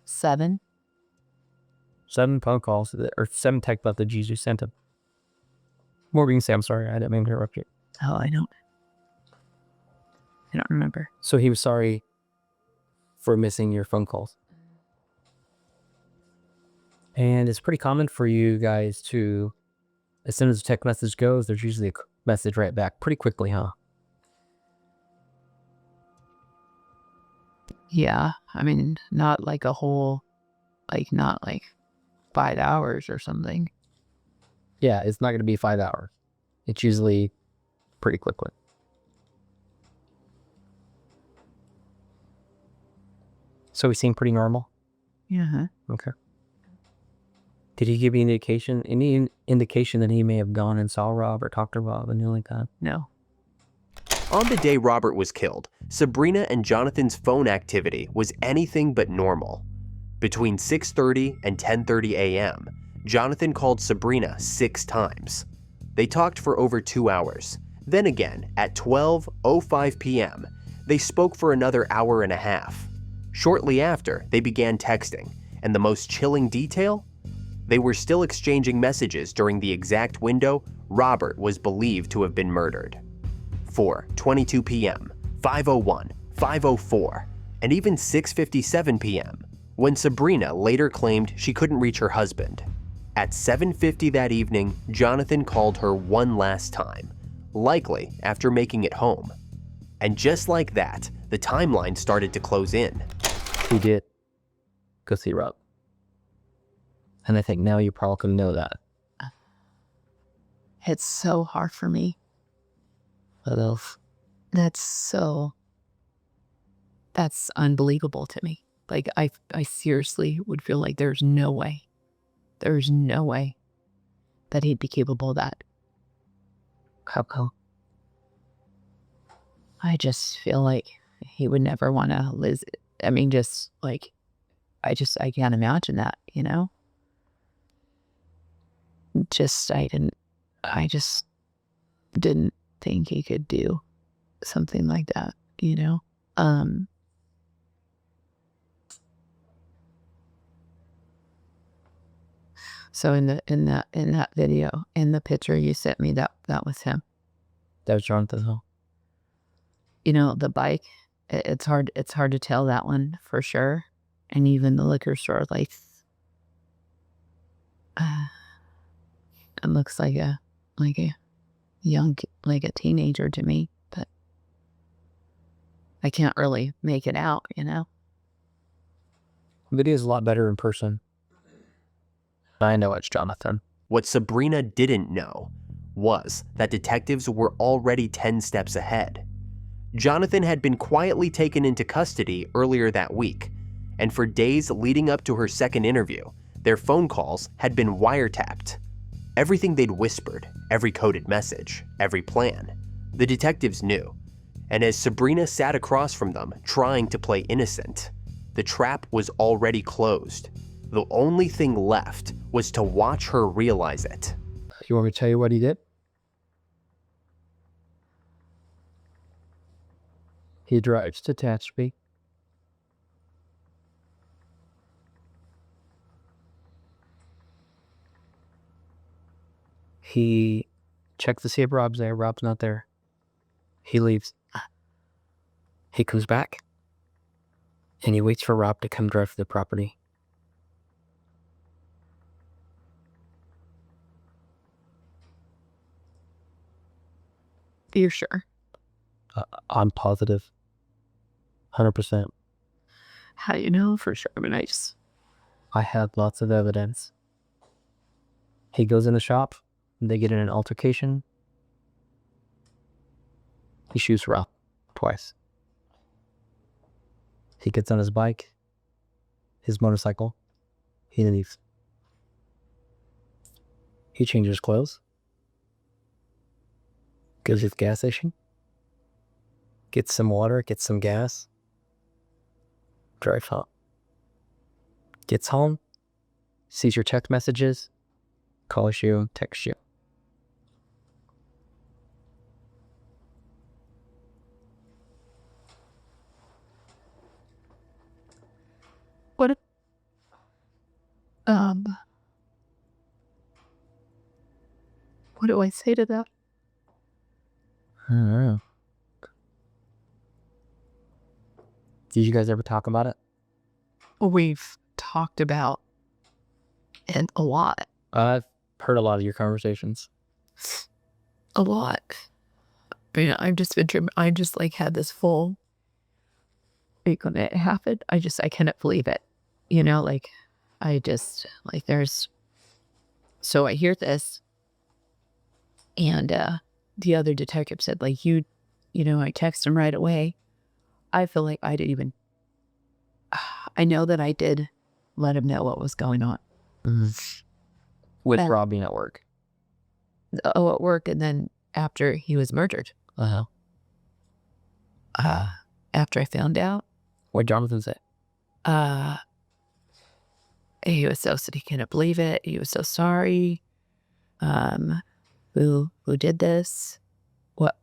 7? 7 phone calls, or 7 text messages you sent him. What were you going to say? I'm sorry, I didn't mean to interrupt you. Oh, I don't remember. So he was sorry for missing your phone calls. And it's pretty common for you guys to, as soon as a text message goes, there's usually a message right back pretty quickly, huh? Yeah, I mean, not like a whole, not like 5 hours or something. Yeah, it's not going to be 5 hours. It's usually pretty quickly. So he seemed pretty normal? Yeah. Okay. Did he give you any indication that he may have gone and saw Rob or talked to Rob and anything like that? No. On the day Robert was killed, Sabrina and Jonathan's phone activity was anything but normal. Between 6:30 and 10:30 a.m., Jonathan called Sabrina 6 times. They talked for over 2 hours. Then again, at 12:05 p.m., they spoke for another hour and a half. Shortly after, they began texting, and the most chilling detail? They were still exchanging messages during the exact window Robert was believed to have been murdered. 4:22 p.m., 5:01, 5:04, and even 6:57 p.m., when Sabrina later claimed she couldn't reach her husband. At 7:50 that evening, Jonathan called her one last time, likely after making it home. And just like that, the timeline started to close in. He did go see Rob. And I think now you probably can know that. It's so hard for me. What else? That's unbelievable to me. Like, I seriously would feel like there's no way that he'd be capable of that. How come? I just feel like he would never want to live. I mean, just like, I can't imagine that, you know? I just didn't think he could do something like that, you know? So in that video, in the picture you sent me, that was him. That was Jonathan Hill. You know, the bike, it's hard to tell that one for sure. And even the liquor store lights, it looks like a young, like a teenager to me, but I can't really make it out, you know? Video's a lot better in person. I know it's Jonathan. What Sabrina didn't know was that detectives were already 10 steps ahead. Jonathan had been quietly taken into custody earlier that week, and for days leading up to her second interview, their phone calls had been wiretapped. Everything they'd whispered, every coded message, every plan, the detectives knew. And as Sabrina sat across from them, trying to play innocent, the trap was already closed. The only thing left was to watch her realize it. You want me to tell you what he did? He drives to Tehachapi. He checks to see if Rob's there. Rob's not there. He leaves. He comes back. And he waits for Rob to come drive to the property. You're sure? I'm positive. 100%. How do you know for sure? I mean, I have lots of evidence. He goes in the shop. They get in an altercation. He shoots Rob twice. He gets on his bike, his motorcycle. He leaves. He changes clothes. Goes to the gas station. Gets some water, gets some gas. Drives home. Gets home. Sees your text messages. Calls you, texts you. what do I say to that? I don't know. Did you guys ever talk about it? We've talked about it a lot. I've heard a lot of your conversations. A lot. I mean, I just like had this full, like when it happened, I couldn't believe it. You know, like, so I hear this, and the other detective said, like, you know, I text him right away. I feel like I didn't even, I know that I did let him know what was going on. With And- Rob being at work. Oh, at work, and then after he was murdered. Uh-huh. After I found out, What Jonathan said. he was said he couldn't believe it. He was so sorry. Who did this?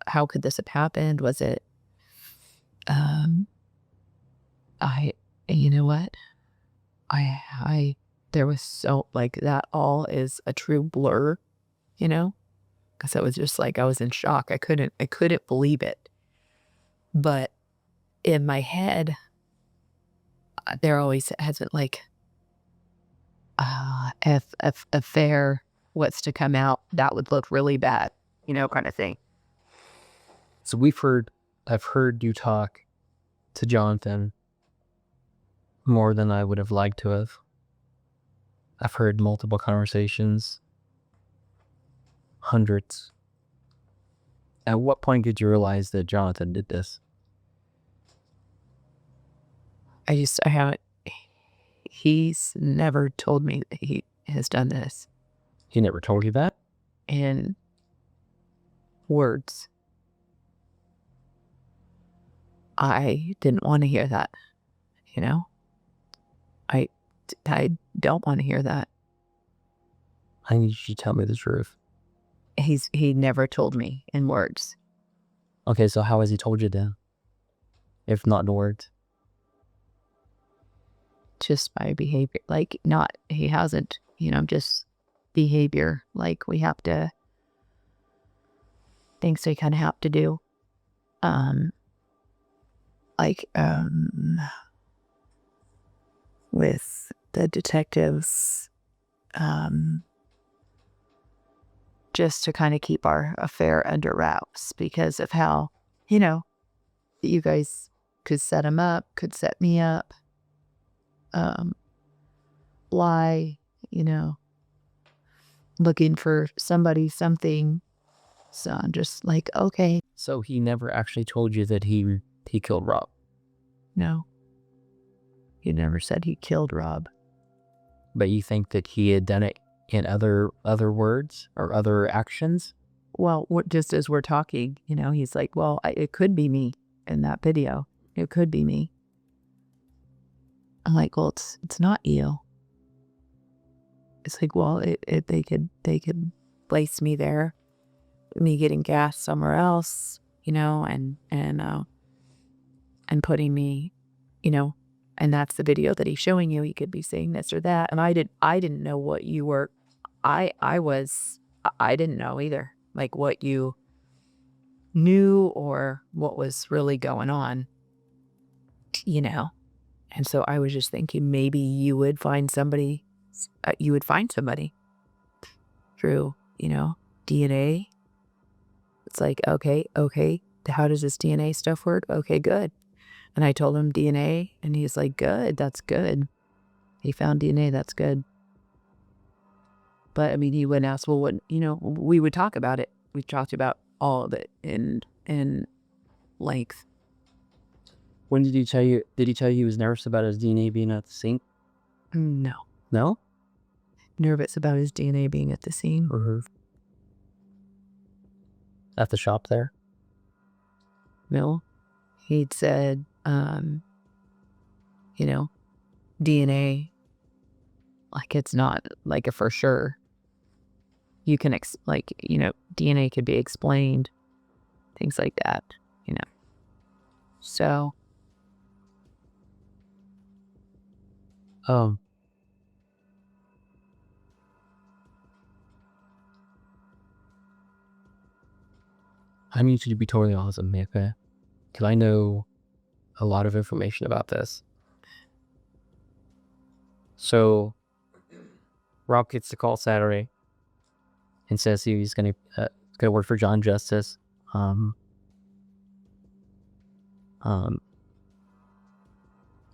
How could this have happened? Was it, you know what? There was so, like, that all is a true blur, you know? Because it was just like, I was in shock. I couldn't believe it. But in my head, there always has been like, if a fair what's to come out, that would look really bad, you know, kind of thing. So I've heard you talk to Jonathan more than I would have liked to have. I've heard multiple conversations, hundreds. At what point did you realize that Jonathan did this? I haven't, he's never told me that he has done this He never told you that? in words. I didn't want to hear that, you know? I don't want to hear that. I need you to tell me the truth. He never told me in words. Okay, so how has he told you then? If not in words. Just by behavior. Like, not, he hasn't, just behavior. Like, we have to, things we kind of have to do. With the detectives, just to kind of keep our affair under wraps because of how, you guys could set him up, could set me up, lie, looking for somebody, something. So I'm just like, okay, So he never actually told you that he killed Rob. no. He never said he killed Rob. But you think that he had done it in other words or other actions? Well, just as we're talking, he's like, well, it could be me in that video. It could be me. I'm like, well, it's not you. It's like, well, they could place me there, me getting gas somewhere else, and putting me, and that's the video that he's showing you. He could be saying this or that, and I didn't know what you were. I didn't know either, like what you knew or what was really going on, And so I was just thinking maybe you would find somebody. Through, DNA. It's like, okay, how does this DNA stuff work? Okay, good. And I told him DNA, and he's like, good, that's good. He found DNA, that's good. But I mean, he wouldn't ask, well, what, we would talk about it. We talked about all of it in length. When did he tell you he was nervous about his DNA being at the scene? No. No? Nervous about his DNA being at the scene. At the shop there? No. He'd said, DNA, like it's not like a for sure. You can, DNA could be explained, things like that, So. I need you to be totally honest with me, okay? Because I know a lot of information about this. So, Rob gets the call Saturday and says he's gonna work for John Justice.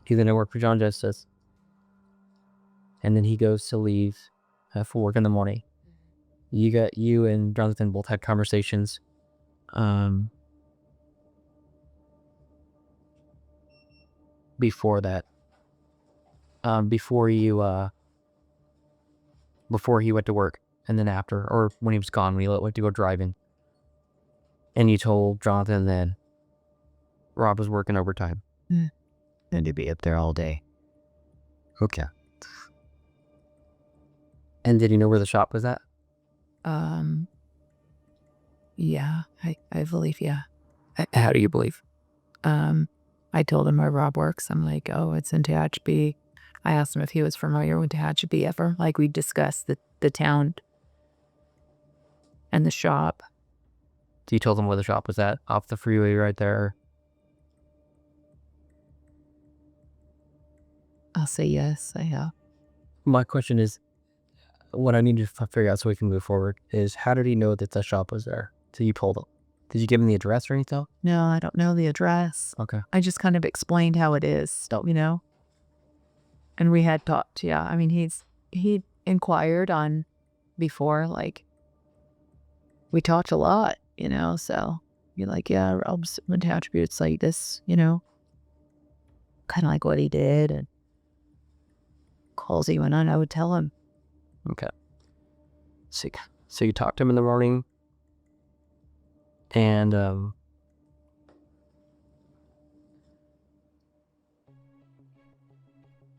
He's gonna work for John Justice, and then he goes to leave for work in the morning. You and Jonathan both had conversations. Before that, before he went to work, and then after, or when he was gone, when he went to go driving, and you told Jonathan that Rob was working overtime. And to be up there all day. Okay. And did he know where the shop was at? Yeah, I believe, yeah. How do you believe? I told him where Rob works. I'm like, oh, it's in Tehachapi. I asked him if he was familiar with Tehachapi ever. Like we discussed the town and the shop. You told him where the shop was at? Off the freeway right there? I'll say yes, I have. My question is, what I need to figure out so we can move forward is, how did he know that the shop was there? So you told him. Did you give him the address or anything? No, I don't know the address. Okay. I just kind of explained how it is, you know? And we had talked, yeah. I mean, he inquired on before, like, we talked a lot, you know? So you're like, yeah, Rob's attributes like this, you know? Kind of like what he did. And calls he went on, I would tell him. Okay. So you talked to him in the morning, and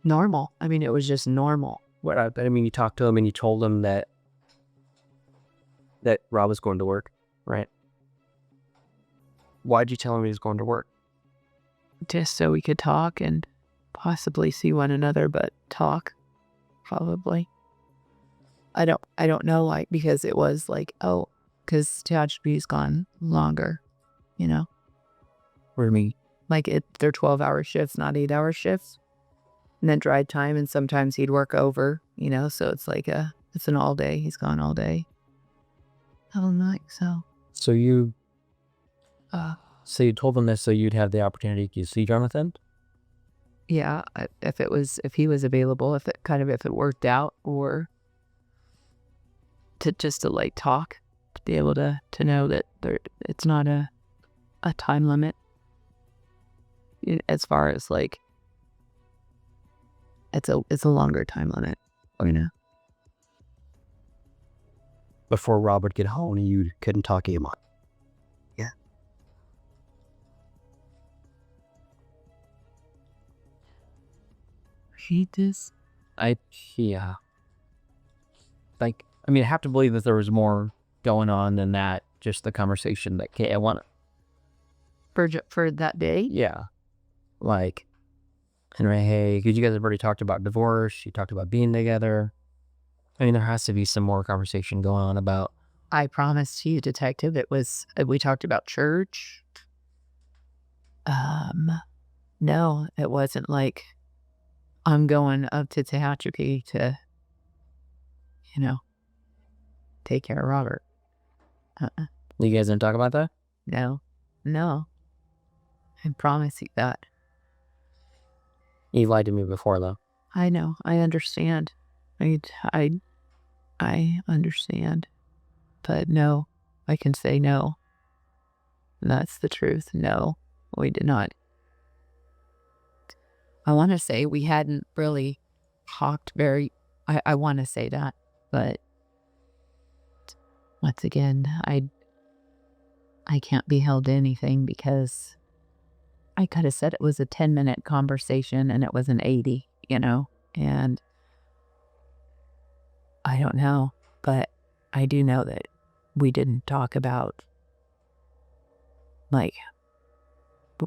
Normal. I mean, it was just normal. I mean, you talked to him and you told him that Rob was going to work, right? Why'd you tell him he was going to work? Just so we could talk and possibly see one another, but talk, probably. I don't know, like, because it was like, oh, because THB's gone longer, you know? Or me? Like, they're 12-hour shifts, not 8-hour shifts. And then drive time, and sometimes he'd work over, you know? So it's like it's an all day. He's gone all day. All night, so. So you told him this so you'd have the opportunity to see Jonathan? Yeah, if he was available, if it worked out, or to like talk, to be able to know that it's not a time limit, as far as like it's a longer time limit, you know. Before Rob would get home, you couldn't talk him on. Yeah. He does. Yeah. Like, I mean, I have to believe that there was more going on than that. Just the conversation that I want For that day. Yeah. Like, anyway, hey, because you guys have already talked about divorce. You talked about being together. I mean, there has to be some more conversation going on about. I promised you, detective, it was, we talked about church. No, it wasn't like I'm going up to Tehachapi to, you know, take care of Robert. You guys didn't talk about that? No. I promise you that. You lied to me before, though. I know. I understand. I understand. But no, I can say no. That's the truth. No, we did not. I want to say we hadn't really talked I want to say that, but once again, I can't be held to anything, because I could have said it was a 10-minute conversation and it was an 80, you know, and I don't know, but I do know that we didn't talk about like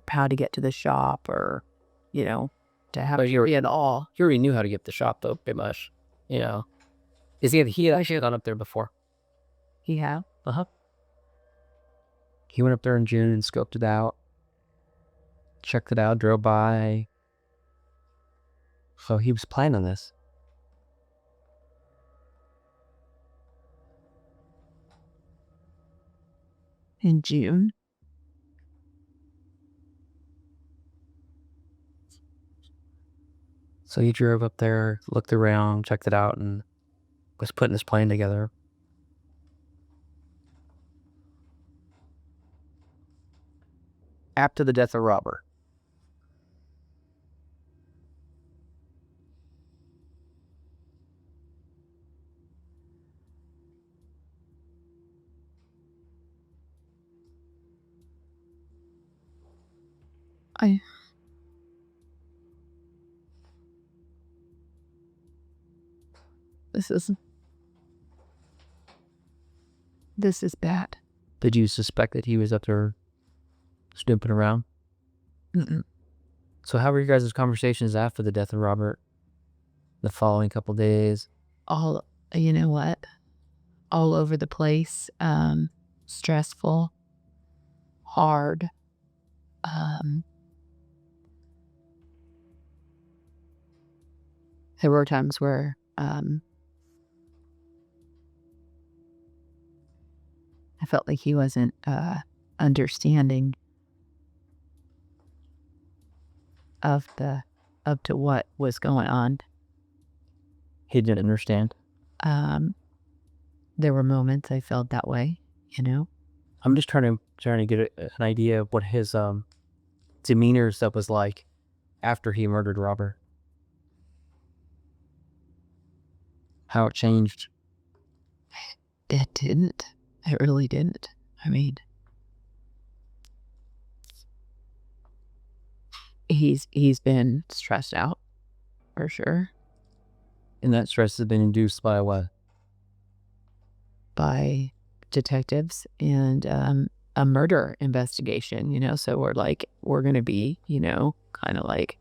how to get to the shop, or, you know, to have But at all. You already knew how to get to the shop, though, pretty much. You know. He had actually gone up there before. He have? Uh-huh. He went up there in June and scoped it out. Checked it out, drove by. So he was planning on this. In June? So he drove up there, looked around, checked it out, and was putting his plan together. After the death of Robert. This is bad. Did you suspect that he was up there snooping around? Mm-mm. So how were your guys' conversations after the death of Robert? The following couple days? You know what? All over the place. Stressful. Hard. There were times where I felt like he wasn't understanding of to what was going on. He didn't understand. There were moments I felt that way, you know. I'm just trying to get an idea of what his demeanor and stuff was like after he murdered Robert. How it changed. It didn't. It really didn't. I mean, he's been stressed out for sure. And that stress has been induced by what? By detectives and a murder investigation, you know. So we're gonna be, you know, kind of like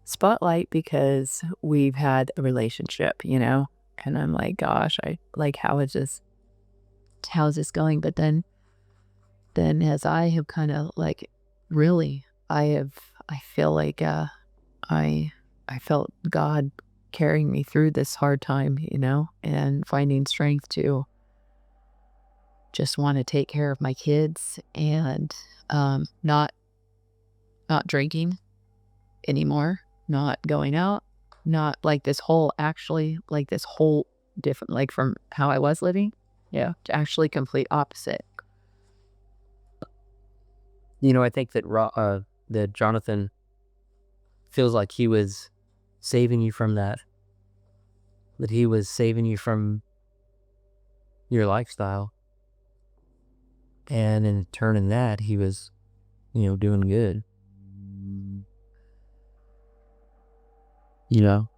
spotlight because we've had a relationship, you know. And I'm like, gosh, I like, how's this going? But then as I have kind of like, really, I feel like I felt God carrying me through this hard time, you know, and finding strength to just want to take care of my kids and not drinking anymore, not going out, not like this whole different, like from how I was living, yeah, to actually complete opposite. You know, I think that that Jonathan feels like he was saving you from that. That he was saving you from your lifestyle. And in turn in that, he was, you know, doing good. You know?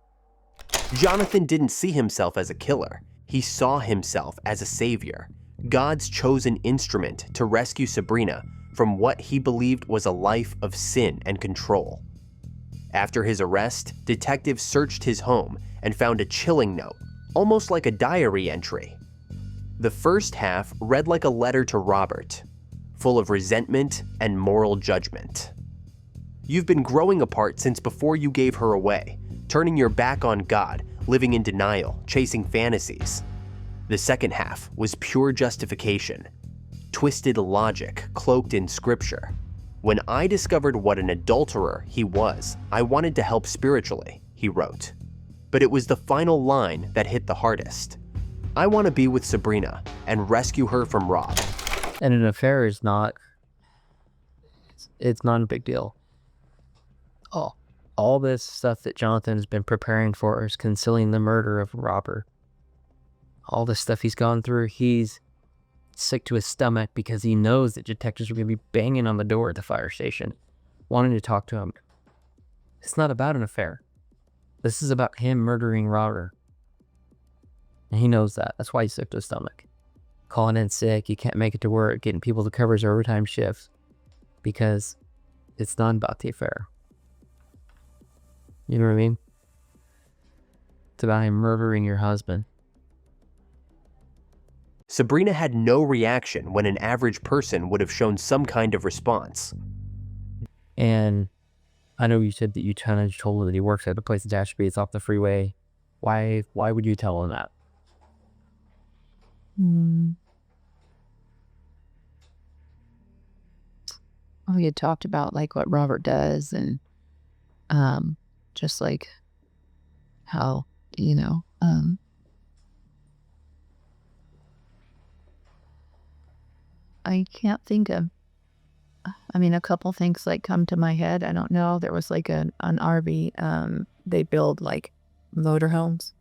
Jonathan didn't see himself as a killer. He saw himself as a savior, God's chosen instrument to rescue Sabrina from what he believed was a life of sin and control. After his arrest, detectives searched his home and found a chilling note, almost like a diary entry. The first half read like a letter to Robert, full of resentment and moral judgment. You've been growing apart since before you gave her away, turning your back on God, living in denial, chasing fantasies. The second half was pure justification, twisted logic cloaked in scripture. When I discovered what an adulterer he was, I wanted to help spiritually, he wrote. But it was the final line that hit the hardest. I want to be with Sabrina and rescue her from Rob. And an affair is not, it's not a big deal. All this stuff that Jonathan's been preparing for is concealing the murder of Robert. All this stuff he's gone through, he's sick to his stomach because he knows that detectives are going to be banging on the door at the fire station, wanting to talk to him. It's not about an affair. This is about him murdering Robert. And he knows that. That's why he's sick to his stomach. Calling in sick, he can't make it to work, getting people to cover his overtime shifts. Because it's not about the affair. You know what I mean? It's about him murdering your husband. Sabrina had no reaction when an average person would have shown some kind of response. And I know you said that you kind of told her that he works at the place in Ashby. It's off the freeway. Why would you tell him that? We had talked about like what Robert does and just like how, you know, I can't think of, I mean, a couple things like come to my head. I don't know. There was like an RV, they build like motorhomes.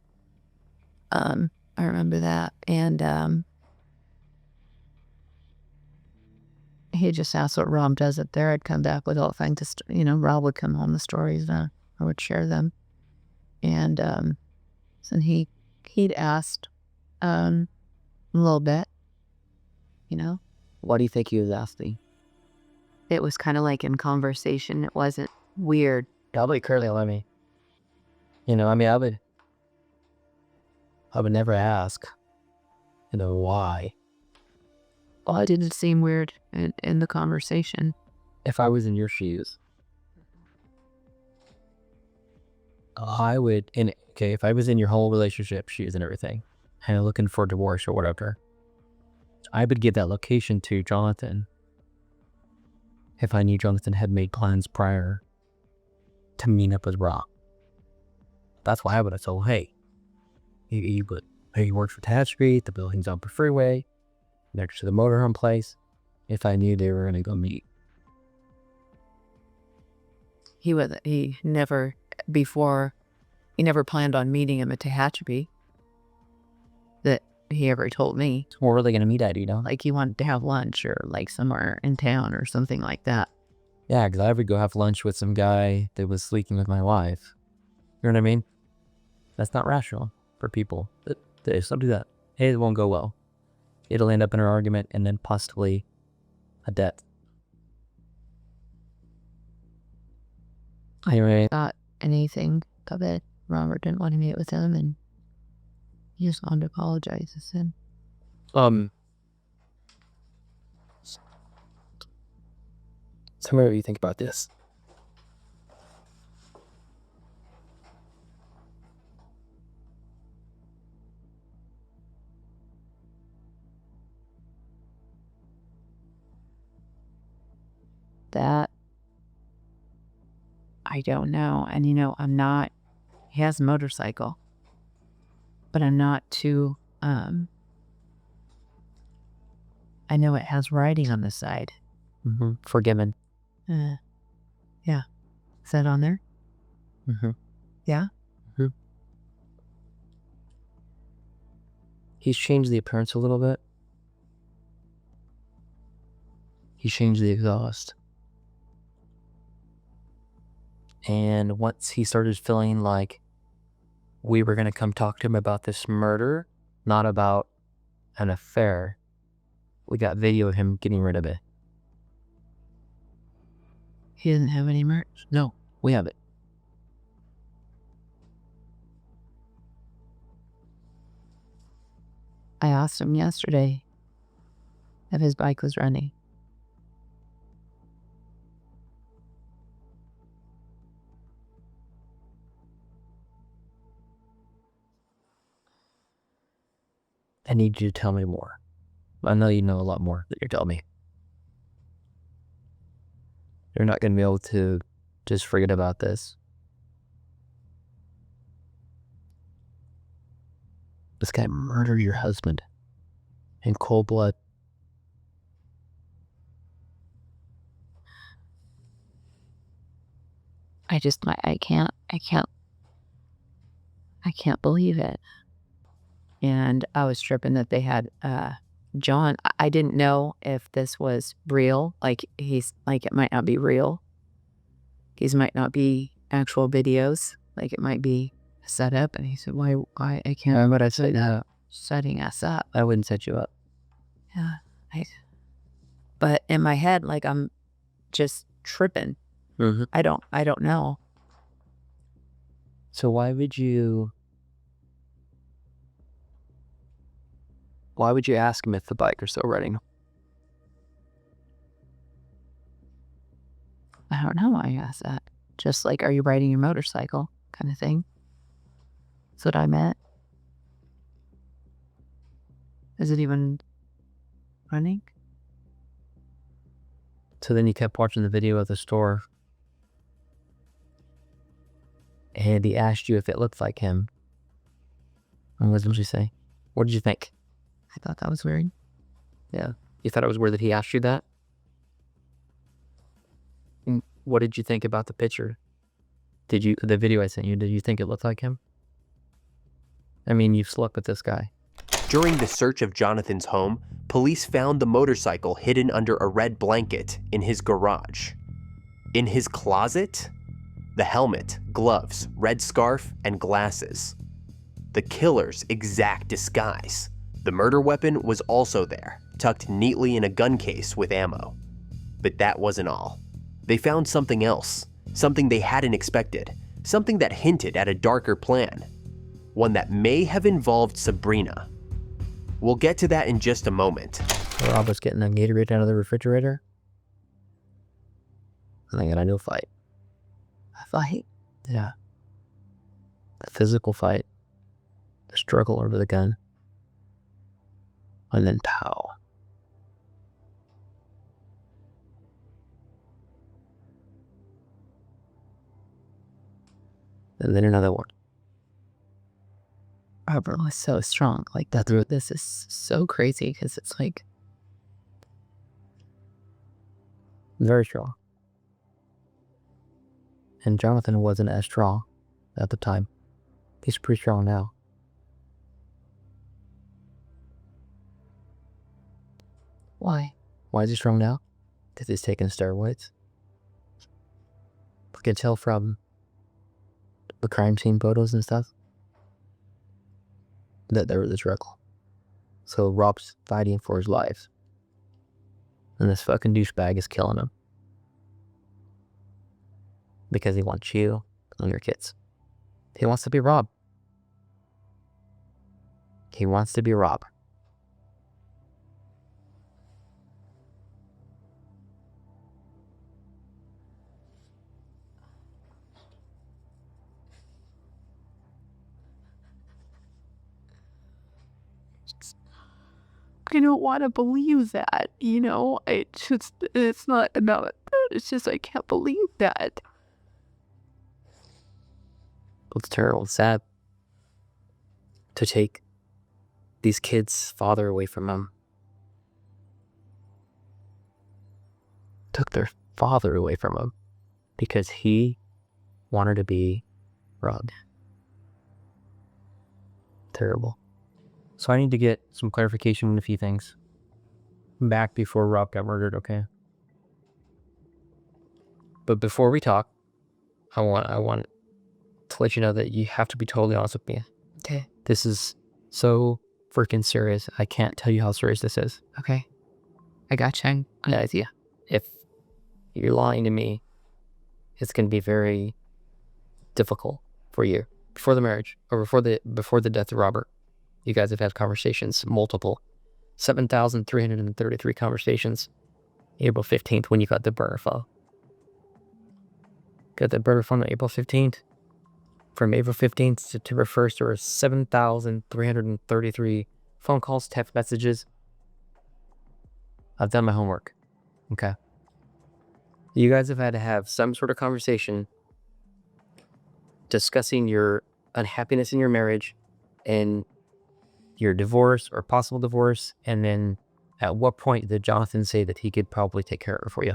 I remember that. And he just asked what Rob does up there. I'd come back with all things, you know, Rob would come home the stories, I would share them. And so he'd asked a little bit, you know. What do you think he was asking? It was kind of like in conversation. It wasn't weird. Probably curly let me. You know, I mean, I would never ask, you know, why. Well, it didn't seem weird in the conversation. If I was in your shoes, I would, if I was in your whole relationship shoes and everything, and looking for divorce or whatever, I would give that location to Jonathan if I knew Jonathan had made plans prior to meeting up with Rob. That's why I would have told, hey, he works for Tad Street, the building's on the freeway, next to the motorhome place, if I knew they were going to go meet. He never planned on meeting him at Tehachapi. That he ever told me. Where were they going to meet at, you know? Like he wanted to have lunch or like somewhere in town or something like that. Yeah, because I would go have lunch with some guy that was sleeping with my wife. You know what I mean? That's not rational for people. Don't do that. Hey, it won't go well. It'll end up in an argument and then possibly a death. Anyway, Not anything of it. Robert didn't want to meet with him, and he just wanted to apologize. I said, tell me what you think about this. that I don't know. And he has a motorcycle, but I'm not too, I know it has writing on the side. Forgiven. Yeah. Is that on there? Yeah? He's changed the appearance a little bit. He changed the exhaust. And once he started feeling like we were going to come talk to him about this murder, not about an affair, we got video of him getting rid of it. He doesn't have any merch. No, we have it. I asked him yesterday if his bike was running. I need you to tell me more. I know you know a lot more that you're telling me. You're not going to be able to just forget about this. This guy murdered your husband in cold blood. I can't believe it. And I was tripping that they had John. I didn't know if this was real. Like it might not be real. These might not be actual videos. Like it might be set up. And he said, "Why I can't." Remember what I said? Setting us up. I wouldn't set you up. Yeah. But in my head, like I'm just tripping. I don't know. So why would you ask him if the bike are still running? I don't know why I asked that. Just like, are you riding your motorcycle kind of thing? That's what I meant. Is it even running? So then you kept watching the video of the store. And he asked you if it looked like him. And what did you say? What did you think? I thought that was weird. Yeah. You thought it was weird that he asked you that? And what did you think about the picture? The video I sent you, did you think it looked like him? I mean, you've slept with this guy. During the search of Jonathan's home, police found the motorcycle hidden under a red blanket in his garage. In his closet, the helmet, gloves, red scarf, and glasses. The killer's exact disguise. The murder weapon was also there, tucked neatly in a gun case with ammo. But that wasn't all. They found something else, something they hadn't expected, something that hinted at a darker plan, one that may have involved Sabrina. We'll get to that in just a moment. Rob was getting a Gatorade out of the refrigerator. I think I knew a fight. A fight? Yeah. A physical fight. The struggle over the gun. And then pow. and then another one. Robert was so strong. Like, this is so crazy because it's like, Very strong. And Jonathan wasn't as strong at the time. He's pretty strong now. why? Why is he strong now? Because he's taking steroids. I can tell from the crime scene photos and stuff that there was a struggle. So Rob's fighting for his life. And this fucking douchebag is killing him. Because he wants you and your kids. He wants to be Rob. He wants to be Rob. I don't want to believe that, you know? It's not about that. It's just, I can't believe that. It's terrible. It's sad to take these kids' father away from them. Took their father away from them because he wanted to be Rob. Terrible. So I need to get some clarification on a few things back before Rob got murdered, okay? But before we talk, I want to let you know that you have to be totally honest with me. Okay. This is so freaking serious. I can't tell you how serious this is. Okay. I gotcha. Yeah, idea. If you're lying to me, it's going to be very difficult for you. Before the marriage, or before the death of Robert, you guys have had conversations, multiple, 7,333 conversations. April 15th, when you got the burner phone. Got the burner phone on April 15th. From April 15th to September 1st, there were 7,333 phone calls, text messages. I've done my homework. Okay. You guys have had to have some sort of conversation discussing your unhappiness in your marriage and your divorce or possible divorce. And then at what point did Jonathan say that he could probably take care of it for you?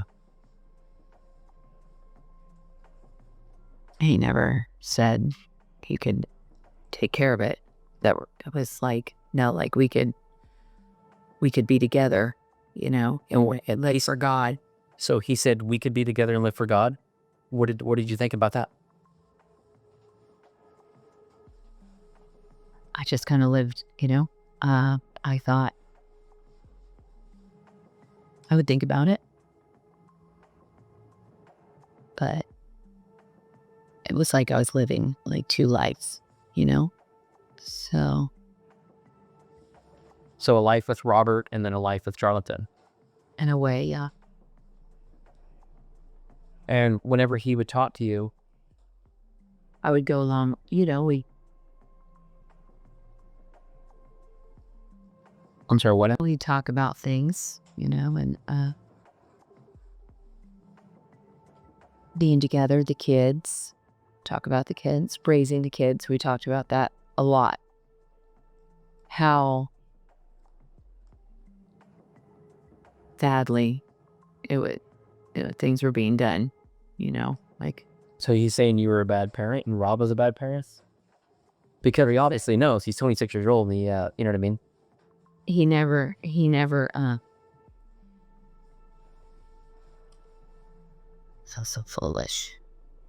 He never said he could take care of it. That was like, no, like we could be together, you know, and at least for God. So he said we could be together and live for God. What did you think about that? I just kind of lived, you know, I thought I would think about it, but it was like I was living like two lives, you know? So a life with Robert and then a life with Jonathan. in a way, yeah. And whenever he would talk to you, I would go along, you know, I'm sorry, what? we talk about things, you know, and being together, the kids, talk about the kids, raising the kids. We talked about that a lot. How badly things were being done, you know, like. So he's saying you were a bad parent and Rob was a bad parent? Because he obviously knows. He's 26 years old and you know what I mean? He never felt so foolish.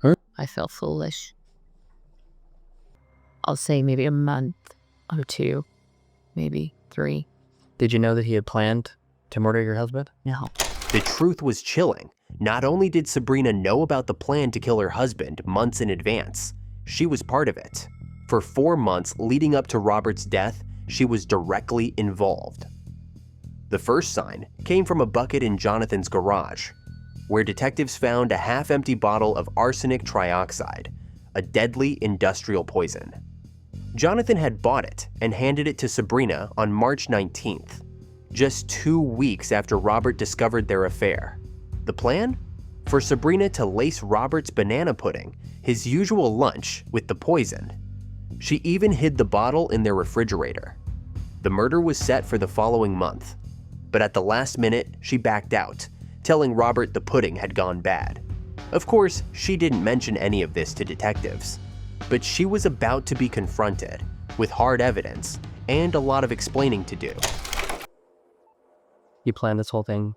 Huh? I felt foolish. I'll say maybe a month or two, maybe 3. Did you know that he had planned to murder your husband? No. The truth was chilling. Not only did Sabrina know about the plan to kill her husband months in advance, she was part of it. For 4 months leading up to Robert's death, she was directly involved. The first sign came from a bucket in Jonathan's garage, where detectives found a half-empty bottle of arsenic trioxide, a deadly industrial poison. Jonathan had bought it and handed it to Sabrina on March 19th, just 2 weeks after Robert discovered their affair. The plan? for Sabrina to lace Robert's banana pudding, his usual lunch, with the poison. She even hid the bottle in their refrigerator. The murder was set for the following month, but at the last minute, she backed out, telling Robert the pudding had gone bad. Of course, she didn't mention any of this to detectives, but she was about to be confronted with hard evidence and a lot of explaining to do. You planned this whole thing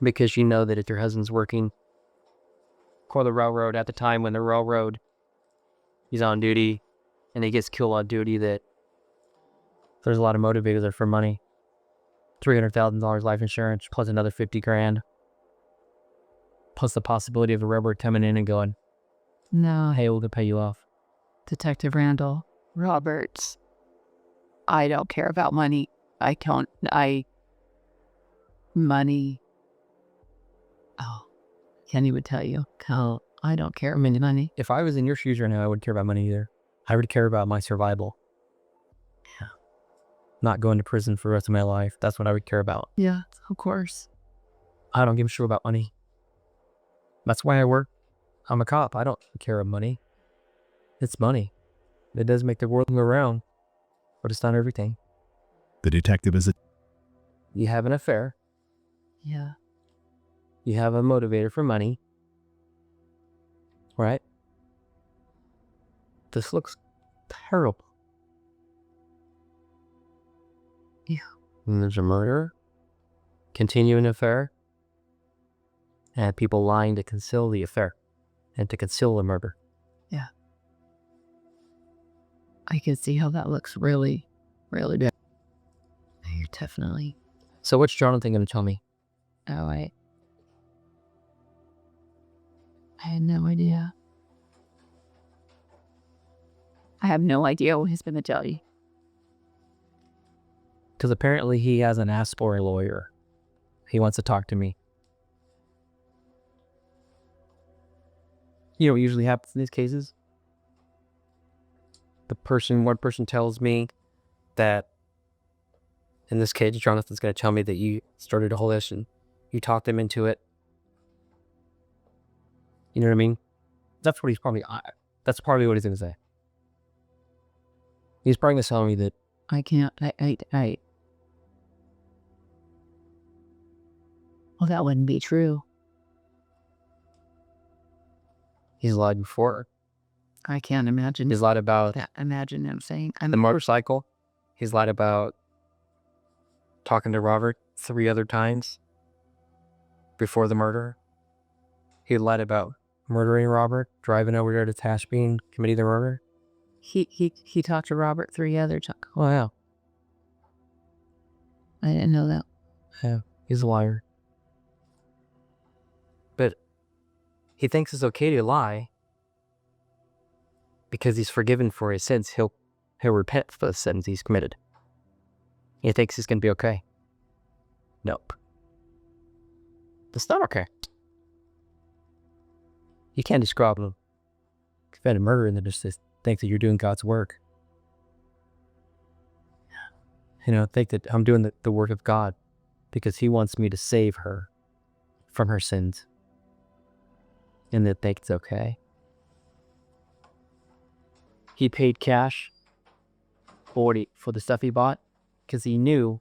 because you know that if your husband's working for the railroad at the time when the railroad is on duty and he gets killed on duty, that there's a lot of motivators there for money. $300,000 life insurance plus another 50 grand. Plus the possibility of a railroad coming in and going, No, hey, we'll pay you off. Detective Randall Roberts, I don't care about money. Money. Oh, Kenny would tell you, Cal, I don't care about money. If I was in your shoes right now, I wouldn't care about money either. I would care about my survival. Yeah. Not going to prison for the rest of my life. That's what I would care about. Yeah, of course. I don't give a shit about money. That's why I work. I'm a cop. I don't care about money. It's money. It does make the world go round, but it's not everything. The detective is You have an affair. Yeah. You have a motivator for money. Right? This looks terrible. Yeah. And there's a murder, continuing affair, and people lying to conceal the affair and to conceal the murder. Yeah. I can see how that looks really, really bad. You're definitely. So what's Jonathan going to tell me? Oh, I had no idea. I have no idea what he's going to tell you. Because apparently he hasn't asked for a lawyer. He wants to talk to me. You know what usually happens in these cases? One person tells me that, in this case, Jonathan's going to tell me that you started a whole issue and you talked him into it. You know what I mean? That's what that's probably what he's going to say. He's probably going to tell me that I can't. Well, that wouldn't be true. he's lied before. I can't imagine He's lied about that. Imagine him saying, the motorcycle. He's lied about talking to Robert 3 other times before the murder. He lied about murdering Robert, driving over there to Tashbeen, committing the murder. He talked to Robert 3 other times. Oh, yeah. I didn't know that. Yeah, he's a liar. But he thinks it's okay to lie because he's forgiven for his sins. He'll repent for the sins he's committed. He thinks he's going to be okay. Nope. That's not okay. You can't describe him committed murder and then just think that you're doing God's work. You know, think that I'm doing the work of God because he wants me to save her from her sins. And then think it's okay. He paid cash for the stuff he bought because he knew.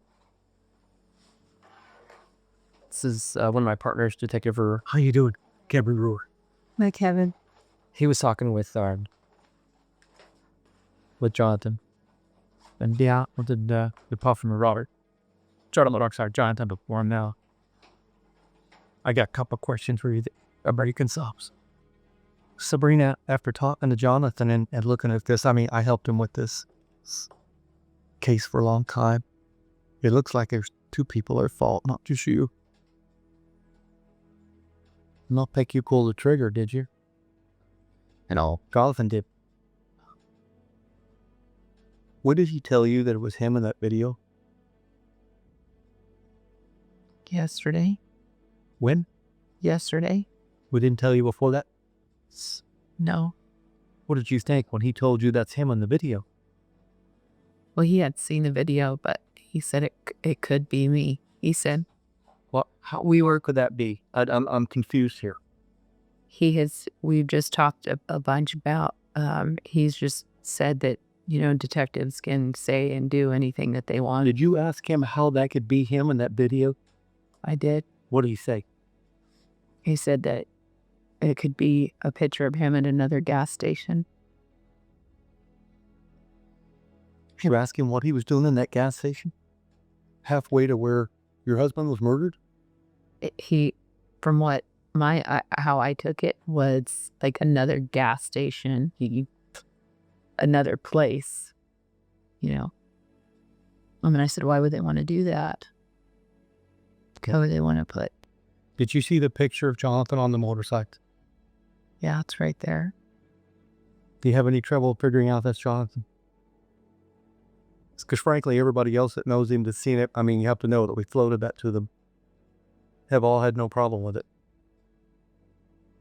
This is one of my partners, Detective Brewer. How you doing, Kevin Brewer? My Kevin. He was talking with Jonathan. And yeah, I did the puff from Robert. Started alongside Jonathan before him now. I got a couple questions for you about you can solve. Sabrina, after talking to Jonathan and looking at this, I mean, I helped him with this case for a long time. It looks like there's 2 people at fault, not just you. Not think you pulled the trigger, did you? No, Jonathan did. When did he tell you that it was him in that video? Yesterday. When? Yesterday. We didn't tell you before that? No. What did you think when he told you that's him on the video? Well, he had seen the video, but he said it could be me. He said, What? How where could that be? I'm confused here. We've just talked a bunch about, he's just said that, detectives can say and do anything that they want. Did you ask him how that could be him in that video? I did. What did he say? He said that it could be a picture of him at another gas station. You asked him what he was doing in that gas station? Halfway to where your husband was murdered? From what how I took it, was like another gas station, another place, I said, why would they want to do that? Why would they want to put? Did you see the picture of Jonathan on the motorcycle? Yeah, it's right there. Do you have any trouble figuring out that's Jonathan? Because frankly, everybody else that knows him, that's seen it, you have to know that we floated that to them, have all had no problem with it.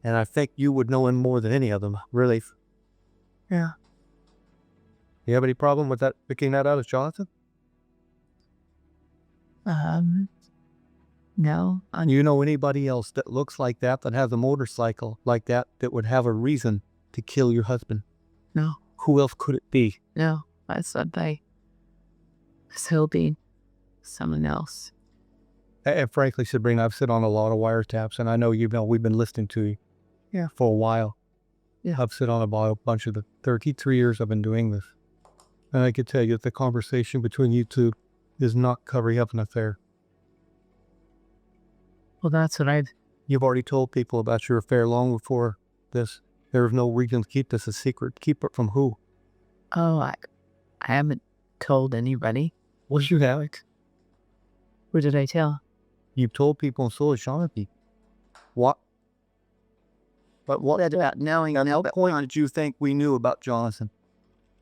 And I think you would know him more than any of them, really. Yeah. You have any problem with that, picking that out as Jonathan? No. And you know anybody else that looks like that has a motorcycle like that would have a reason to kill your husband? No. Who else could it be? No. I said he'll be someone else. And frankly, Sabrina, I've sit on a lot of wiretaps, and I know we've been listening to you for a while. Yeah. I've sit on a bunch of the 33 years I've been doing this. And I can tell you that the conversation between you two is not covering up an affair. Well, that's what You've already told people about your affair long before this. There is no reason to keep this a secret. Keep it from who? Oh, I haven't told anybody. What you have? Who did I tell? You've told people, and so has Jonathan. What? But what about knowing? On what point did you think we knew about Jonathan?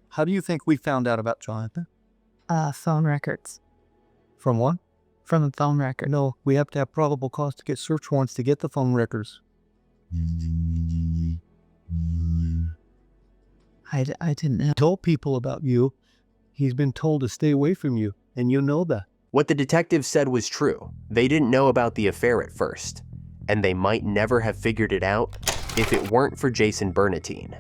How do you think we found out about Jonathan? Phone records. From what? From the phone record. No, we have to have probable cause to get search warrants to get the phone records. I didn't know. Told people about you. He's been told to stay away from you, and you know that. What the detective said was true. They didn't know about the affair at first, and they might never have figured it out if it weren't for Jason Bernatine.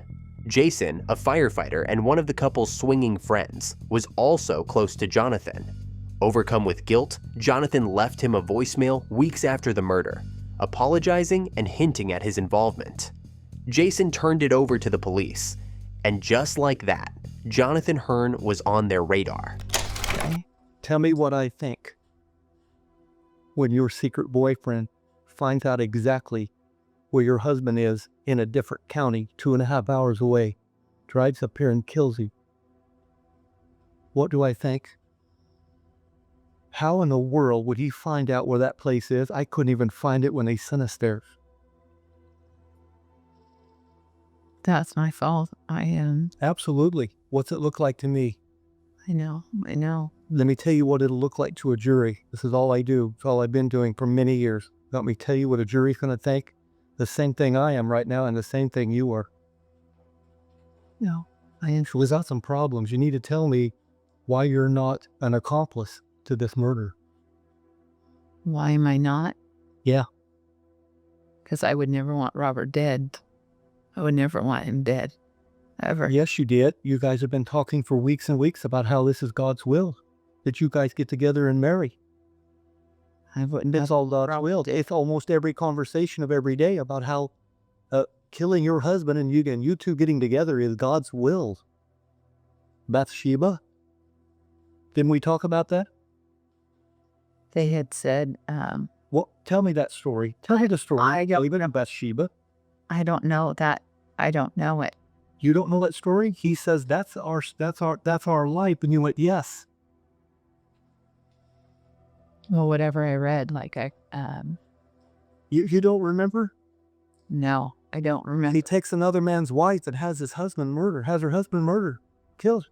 Jason, a firefighter and one of the couple's swinging friends, was also close to Jonathan. Overcome with guilt, Jonathan left him a voicemail weeks after the murder, apologizing and hinting at his involvement. Jason turned it over to the police, and just like that, Jonathan Hearn was on their radar. Okay. Tell me what I think. When your secret boyfriend finds out exactly where your husband is in a different county, 2.5 hours away, drives up here and kills you. What do I think? How in the world would he find out where that place is? I couldn't even find it when they sent us there. That's my fault. I am. Absolutely. What's it look like to me? I know. Let me tell you what it'll look like to a jury. This is all I do. It's all I've been doing for many years. Let me tell you what a jury's going to think. The same thing I am right now and the same thing you are. No. Without some problems, you need to tell me why you're not an accomplice to this murder. Why am I not? Yeah. Because I would never want Robert dead. I would never want him dead. Ever. Yes, you did. You guys have been talking for weeks and weeks about how this is God's will, that you guys get together and marry. I wouldn't. It's all God's will. It's almost every conversation of every day about how killing your husband and you two getting together is God's will. Bathsheba? Didn't we talk about that? They had said, Well, tell me that story. Tell me the story. Even in Bathsheba. I don't know that. I don't know it. You don't know that story? He says that's our life, and you went, yes. Well, whatever I read, You don't remember? no, I don't remember. He takes another man's wife and has her husband murdered, killed.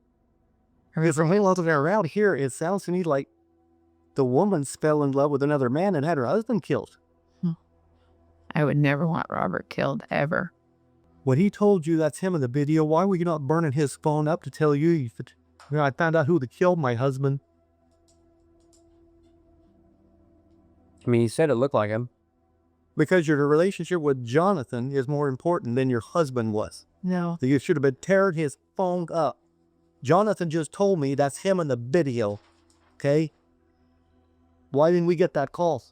Because from around here, it sounds to me like the woman fell in love with another man and had her husband killed. I would never want Robert killed, ever. When he told you that's him in the video, why were you not burning his phone up to tell you that, I found out who killed my husband? I mean, he said it looked like him. Because your relationship with Jonathan is more important than your husband was. No. You should have been tearing his phone up. Jonathan just told me that's him in the video. Okay? Why didn't we get that call?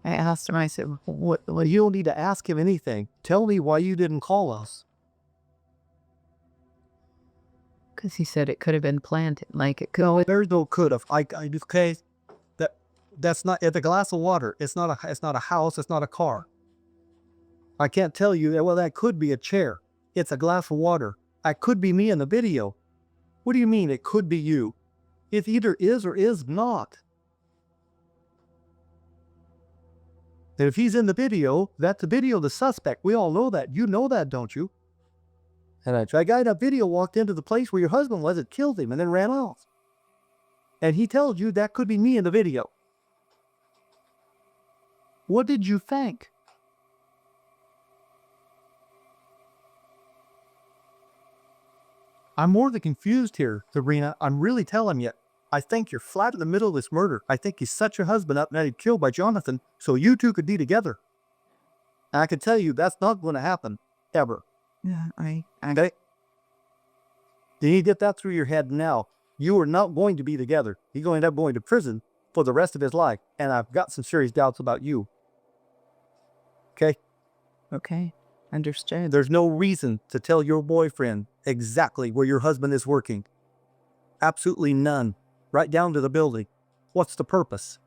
I asked him, I said, Well, you don't need to ask him anything. Tell me why you didn't call us. because he said it could have been planted. Like it could always. There's no could have. Okay? That's not. It's a glass of water. It's not a house. It's not a car. I can't tell you. Well, that could be a chair. It's a glass of water. That could be me in the video. What do you mean it could be you? It either is or is not. And if he's in the video, that's the video of the suspect. We all know that. You know that, don't you? And That guy in that video walked into the place where your husband was, it killed him, and then ran off. And he tells you that could be me in the video. What did you think? I'm more than confused here, Sabrina. I'm really telling you. I think you're flat in the middle of this murder. I think you set your husband up and had him killed by Jonathan so you two could be together. And I can tell you that's not going to happen, ever. Yeah, Okay? You need to get that through your head now. You are not going to be together. He's going to end up going to prison for the rest of his life. And I've got some serious doubts about you. Okay? Okay. Understood. There's no reason to tell your boyfriend exactly where your husband is working. Absolutely none. Right down to the building. What's the purpose?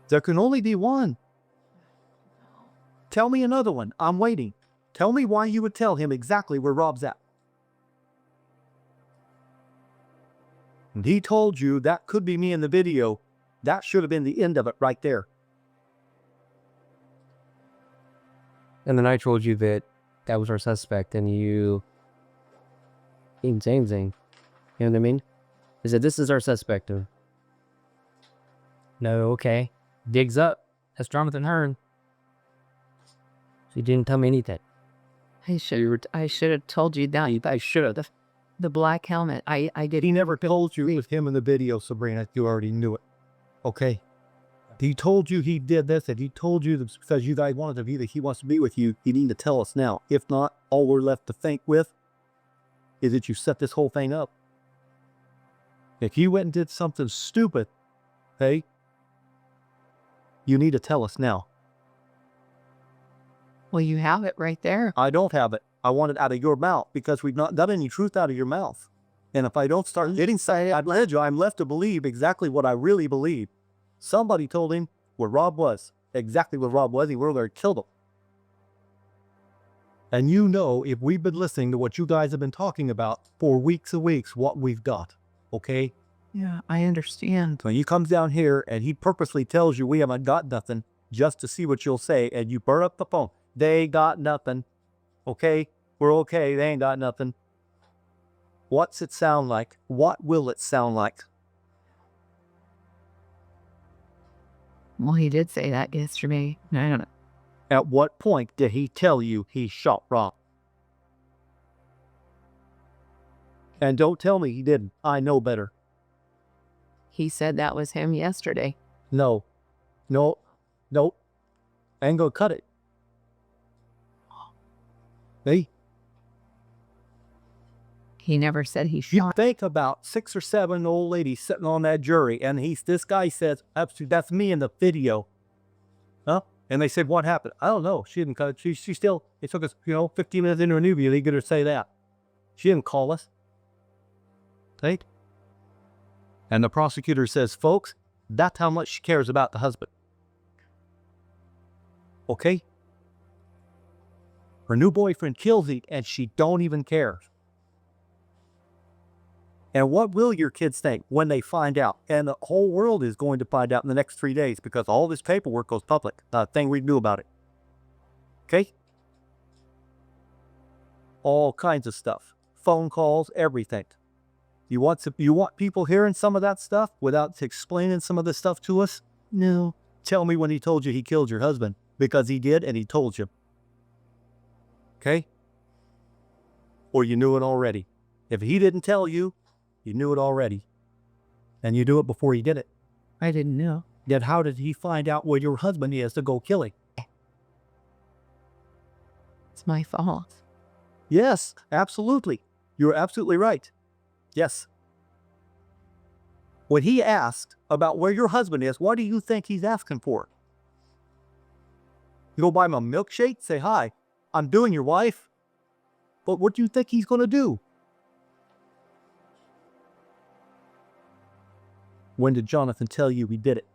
There can only be one. Tell me another one. I'm waiting. Tell me why you would tell him exactly where Rob's at. And he told you that could be me in the video. That should have been the end of it right there. then I told you that that was our suspect, and you didn't say anything. You know what I mean? I said, this is our suspect. No, okay. Digs up. That's Jonathan Hearn. So you didn't tell me anything. I should have told you that. I should have. The black helmet. I did. He never told you it was him in the video, Sabrina. You already knew it. Okay? He told you he did this, and he told you that because you guys wanted to be that he wants to be with you. You need to tell us now. If not, all we're left to think with is that you set this whole thing up. If you went and did something stupid, hey, you need to tell us now. Well, you have it right there. I don't have it. I want it out of your mouth because we've not done any truth out of your mouth. And if I don't start getting say, I'm left to believe exactly what I really believe. Somebody told him where Rob was. Exactly where Rob was. He would have killed him. And you know, if we've been listening to what you guys have been talking about for weeks and weeks, what we've got. Okay? Yeah, I understand. When he comes down here and he purposely tells you we haven't got nothing just to see what you'll say, and you burn up the phone. They got nothing. Okay? We're okay. They ain't got nothing. What's it sound like? What will it sound like? Well, he did say that yesterday. I don't know. At what point did he tell you he shot Rob? And don't tell me he didn't. I know better. He said that was him yesterday. No. No. Nope. I ain't gonna cut it. Hey, He never said he you shot. think about 6 or 7 old ladies sitting on that jury, and this guy says, absolutely, that's me in the video. Huh? And they said, what happened? I don't know. She didn't cut it. She still, it took us, 15 minutes into an interview, they get her to say that. She didn't call us. Right? And the prosecutor says, folks, that's how much she cares about the husband. Okay? Her new boyfriend kills him, and she don't even care. And what will your kids think when they find out? And the whole world is going to find out in the next 3 days because all this paperwork goes public. Not a thing we do about it. Okay? All kinds of stuff. Phone calls, everything. You want people hearing some of that stuff without explaining some of this stuff to us? No. Tell me when he told you he killed your husband. Because he did, and he told you. Okay? Or you knew it already. If he didn't tell you, you knew it already. And you do it before he did it. I didn't know. Then how did he find out where your husband is to go kill him? It's my fault. Yes, absolutely. You're absolutely right. Yes. When he asked about where your husband is, what do you think he's asking for? You go buy him a milkshake, say, hi, I'm doing your wife. But what do you think he's going to do? When did Jonathan tell you he did it?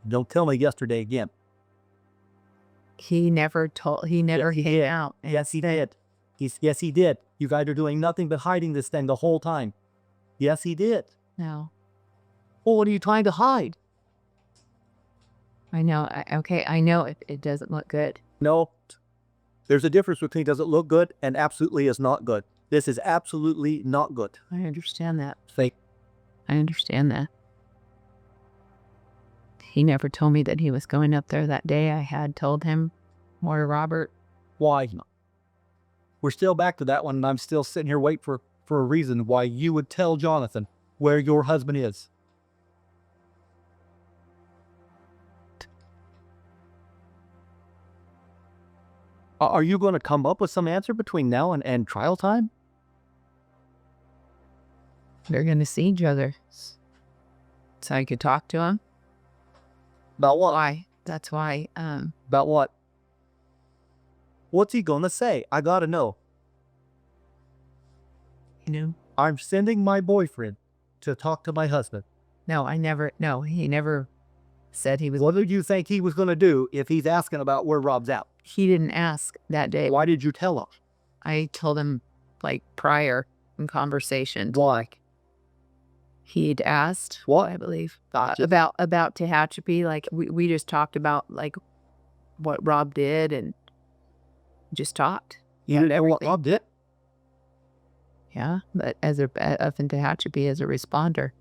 Don't tell me yesterday again. He never came out. Yes, he did. Yes, he did. You guys are doing nothing but hiding this thing the whole time. Yes, he did. No. Well, what are you trying to hide? I know. I know it doesn't look good. No. There's a difference between does it look good and absolutely is not good. This is absolutely not good. I understand that. Fake. I understand that. He never told me that he was going up there that day. I had told him where Robert. Why? We're still back to that one, and I'm still sitting here waiting for a reason why you would tell Jonathan where your husband is. Are you going to come up with some answer between now and trial time? They're going to see each other. So I could talk to him. About what? Why? That's why. About what? What's he going to say? I got to know. You know? I'm sending my boyfriend to talk to my husband. No, he never said he was. What did you think he was going to do if he's asking about where Rob's out? He didn't ask that day. Why did you tell him? I told him like prior in conversations. Why? He'd asked What? I believe Gotcha. about Tehachapi. Like we just talked about like what Rob did and just talked. Yeah, and what Rob did? Yeah, but up in Tehachapi as a responder.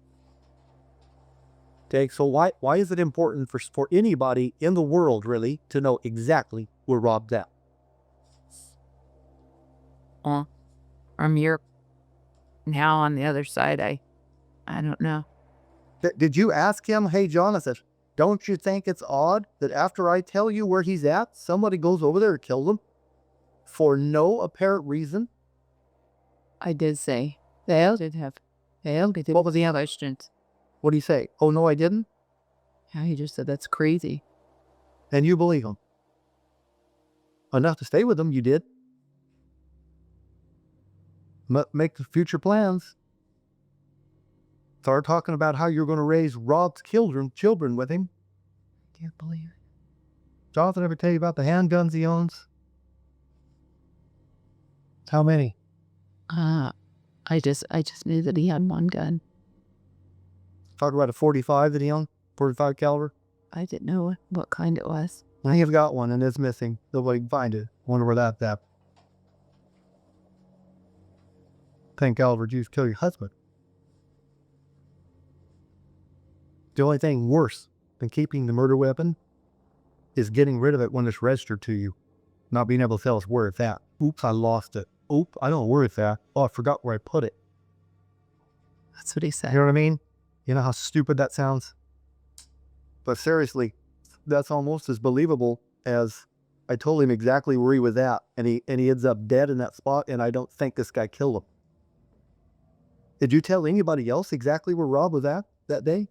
Okay, so why is it important for anybody in the world really to know exactly where Rob's at? From your now on the other side, I don't know. Did you ask him, hey Jonathan, don't you think it's odd that after I tell you where he's at, somebody goes over there and kills him for no apparent reason? I did say they did have. What was the other questions? What do you say? Oh no, I didn't. Yeah, he just said that's crazy. And you believe him? Enough to stay with him, you did. Make the future plans. Start talking about how you're going to raise Rob's children with him. Can't believe it. Jonathan ever tell you about the handguns he owns? How many? I just knew that he had one gun. Talk about a 45 that he owned, 45 caliber. I didn't know what kind it was. I think he's got one and it's missing. Nobody can find it. Wonder where that's at. 10 caliber juice kill your husband. The only thing worse than keeping the murder weapon is getting rid of it when it's registered to you. Not being able to tell us where it's at. Oops, I lost it. Oops, I don't know where it's at. Oh, I forgot where I put it. That's what he said. You know what I mean? You know how stupid that sounds? But seriously, that's almost as believable as I told him exactly where he was at, and he ends up dead in that spot, and I don't think this guy killed him. Did you tell anybody else exactly where Rob was at that day?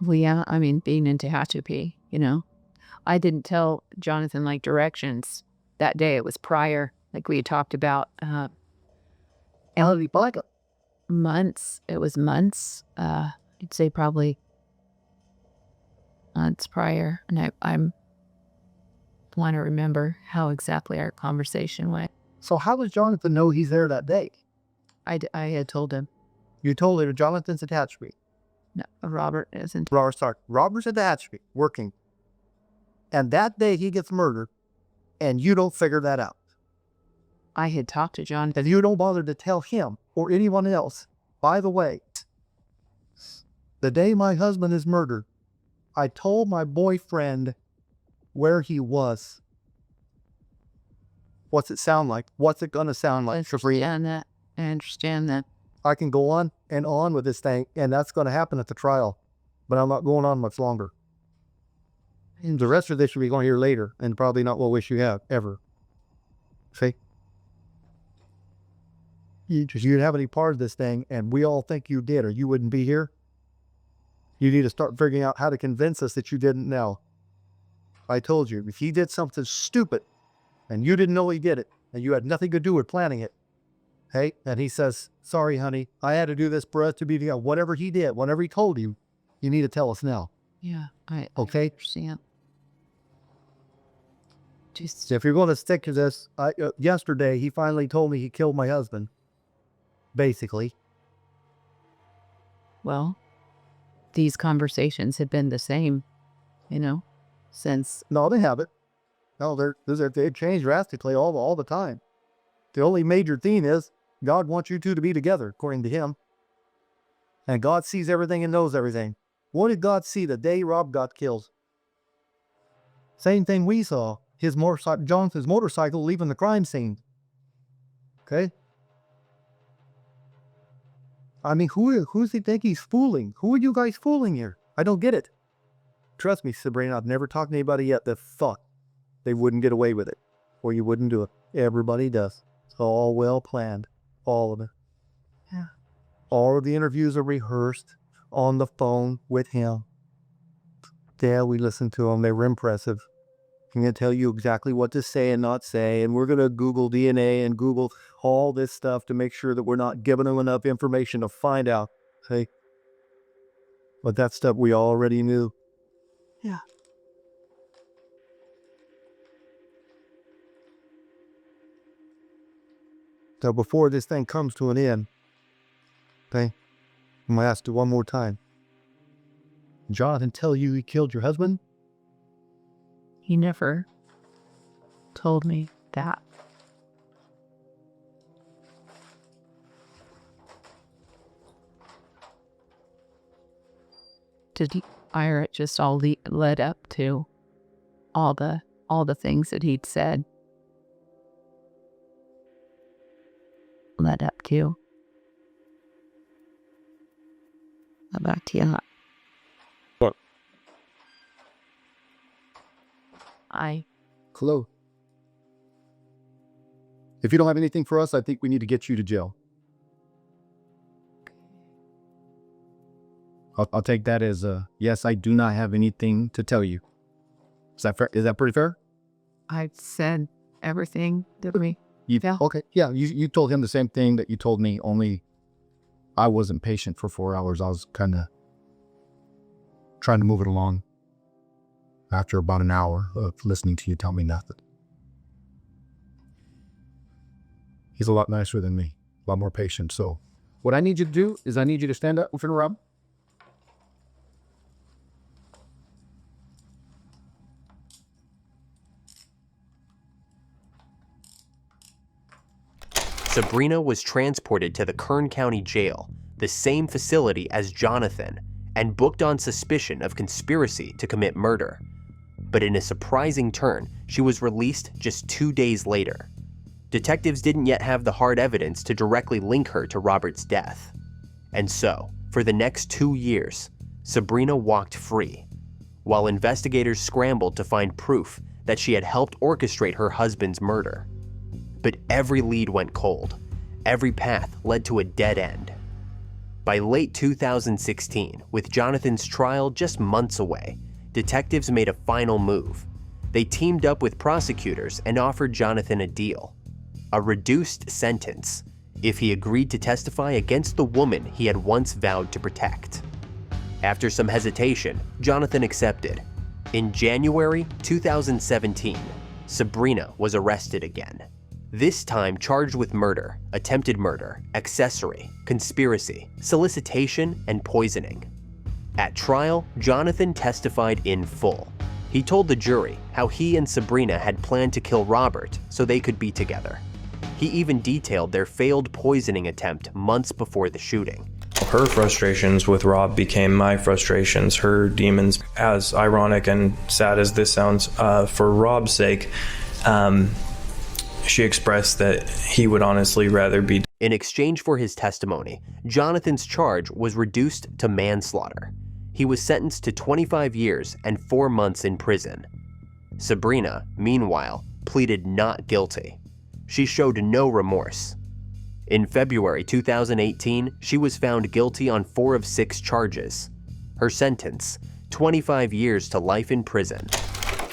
Well, yeah, I mean, being in Tehachapi, you know. I didn't tell Jonathan, like, directions that day. It was prior, like we had talked about. Months. It was months. I'd say probably months prior. And I'm want to remember how exactly our conversation went. So how does Jonathan know he's there that day? I had told him. You told him Jonathan's at Hatchby. No, Robert isn't. Robert's at the Hatchby, working. And that day he gets murdered, and you don't figure that out. I had talked to John. And you don't bother to tell him or anyone else, by the way, the day my husband is murdered, I told my boyfriend where he was. What's it sound like? What's it going to sound like? I understand that. I can go on and on with this thing, and that's going to happen at the trial. But I'm not going on much longer. And the rest of this we're going to hear later, and probably not what wish you have, ever. See? You didn't have any part of this thing, and we all think you did, or you wouldn't be here. You need to start figuring out how to convince us that you didn't know. I told you, if he did something stupid, and you didn't know he did it, and you had nothing to do with planning it, hey, and he says, sorry, honey, I had to do this for us to be together. Whatever he did, whatever he told you, you need to tell us now. Yeah, I Okay? understand. Just, So if you're going to stick to this, yesterday he finally told me he killed my husband. Basically. well, these conversations have been the same, since. No, they haven't. No, they change drastically all the time. The only major theme is God wants you two to be together, according to him. And God sees everything and knows everything. What did God see the day Rob got killed? Same thing we saw. Jonathan's motorcycle leaving the crime scene. Okay? I mean, who's he think he's fooling? Who are you guys fooling here? I don't get it. Trust me, Sabrina, I've never talked to anybody yet that thought they wouldn't get away with it, or you wouldn't do it. Everybody does. It's all well planned. All of it. Yeah. All of the interviews are rehearsed on the phone with him. Yeah, we listened to them. They were impressive. I'm going to tell you exactly what to say and not say, and we're going to Google DNA and Google all this stuff to make sure that we're not giving them enough information to find out. Okay? But that stuff we already knew. Yeah. So before this thing comes to an end, okay, I'm going to ask you one more time. Jonathan tell you he killed your husband? He never told me that. Did he fire it just all led up to all the things that he'd said? Led up to about Tia. What? Hello. If you don't have anything for us, I think we need to get you to jail. I'll take that as a yes, I do not have anything to tell you. Is that fair? Is that pretty fair? I said everything that we. Yeah. Okay. Yeah, you told him the same thing that you told me, only I wasn't patient for 4 hours. I was kind of trying to move it along after about an hour of listening to you tell me nothing. He's a lot nicer than me, a lot more patient. So what I need you to do is I need you to stand up in front of Rob. Sabrina was transported to the Kern County Jail, the same facility as Jonathan, and booked on suspicion of conspiracy to commit murder. But in a surprising turn, she was released just 2 days later. Detectives didn't yet have the hard evidence to directly link her to Robert's death. And so, for the next 2 years, Sabrina walked free, while investigators scrambled to find proof that she had helped orchestrate her husband's murder. But every lead went cold. Every path led to a dead end. By late 2016, with Jonathan's trial just months away, detectives made a final move. They teamed up with prosecutors and offered Jonathan a deal: a reduced sentence if he agreed to testify against the woman he had once vowed to protect. After some hesitation, Jonathan accepted. In January 2017, Sabrina was arrested again. This time charged with murder, attempted murder, accessory, conspiracy, solicitation, and poisoning. At trial, Jonathan testified in full. He told the jury how he and Sabrina had planned to kill Robert so they could be together. He even detailed their failed poisoning attempt months before the shooting. Her frustrations with Rob became my frustrations, her demons. As ironic and sad as this sounds, for Rob's sake, she expressed that he would honestly rather be. In exchange for his testimony, Jonathan's charge was reduced to manslaughter. He was sentenced to 25 years and 4 months in prison. Sabrina, meanwhile, pleaded not guilty. She showed no remorse. In February 2018, she was found guilty on 4 of 6 charges. Her sentence, 25 years to life in prison.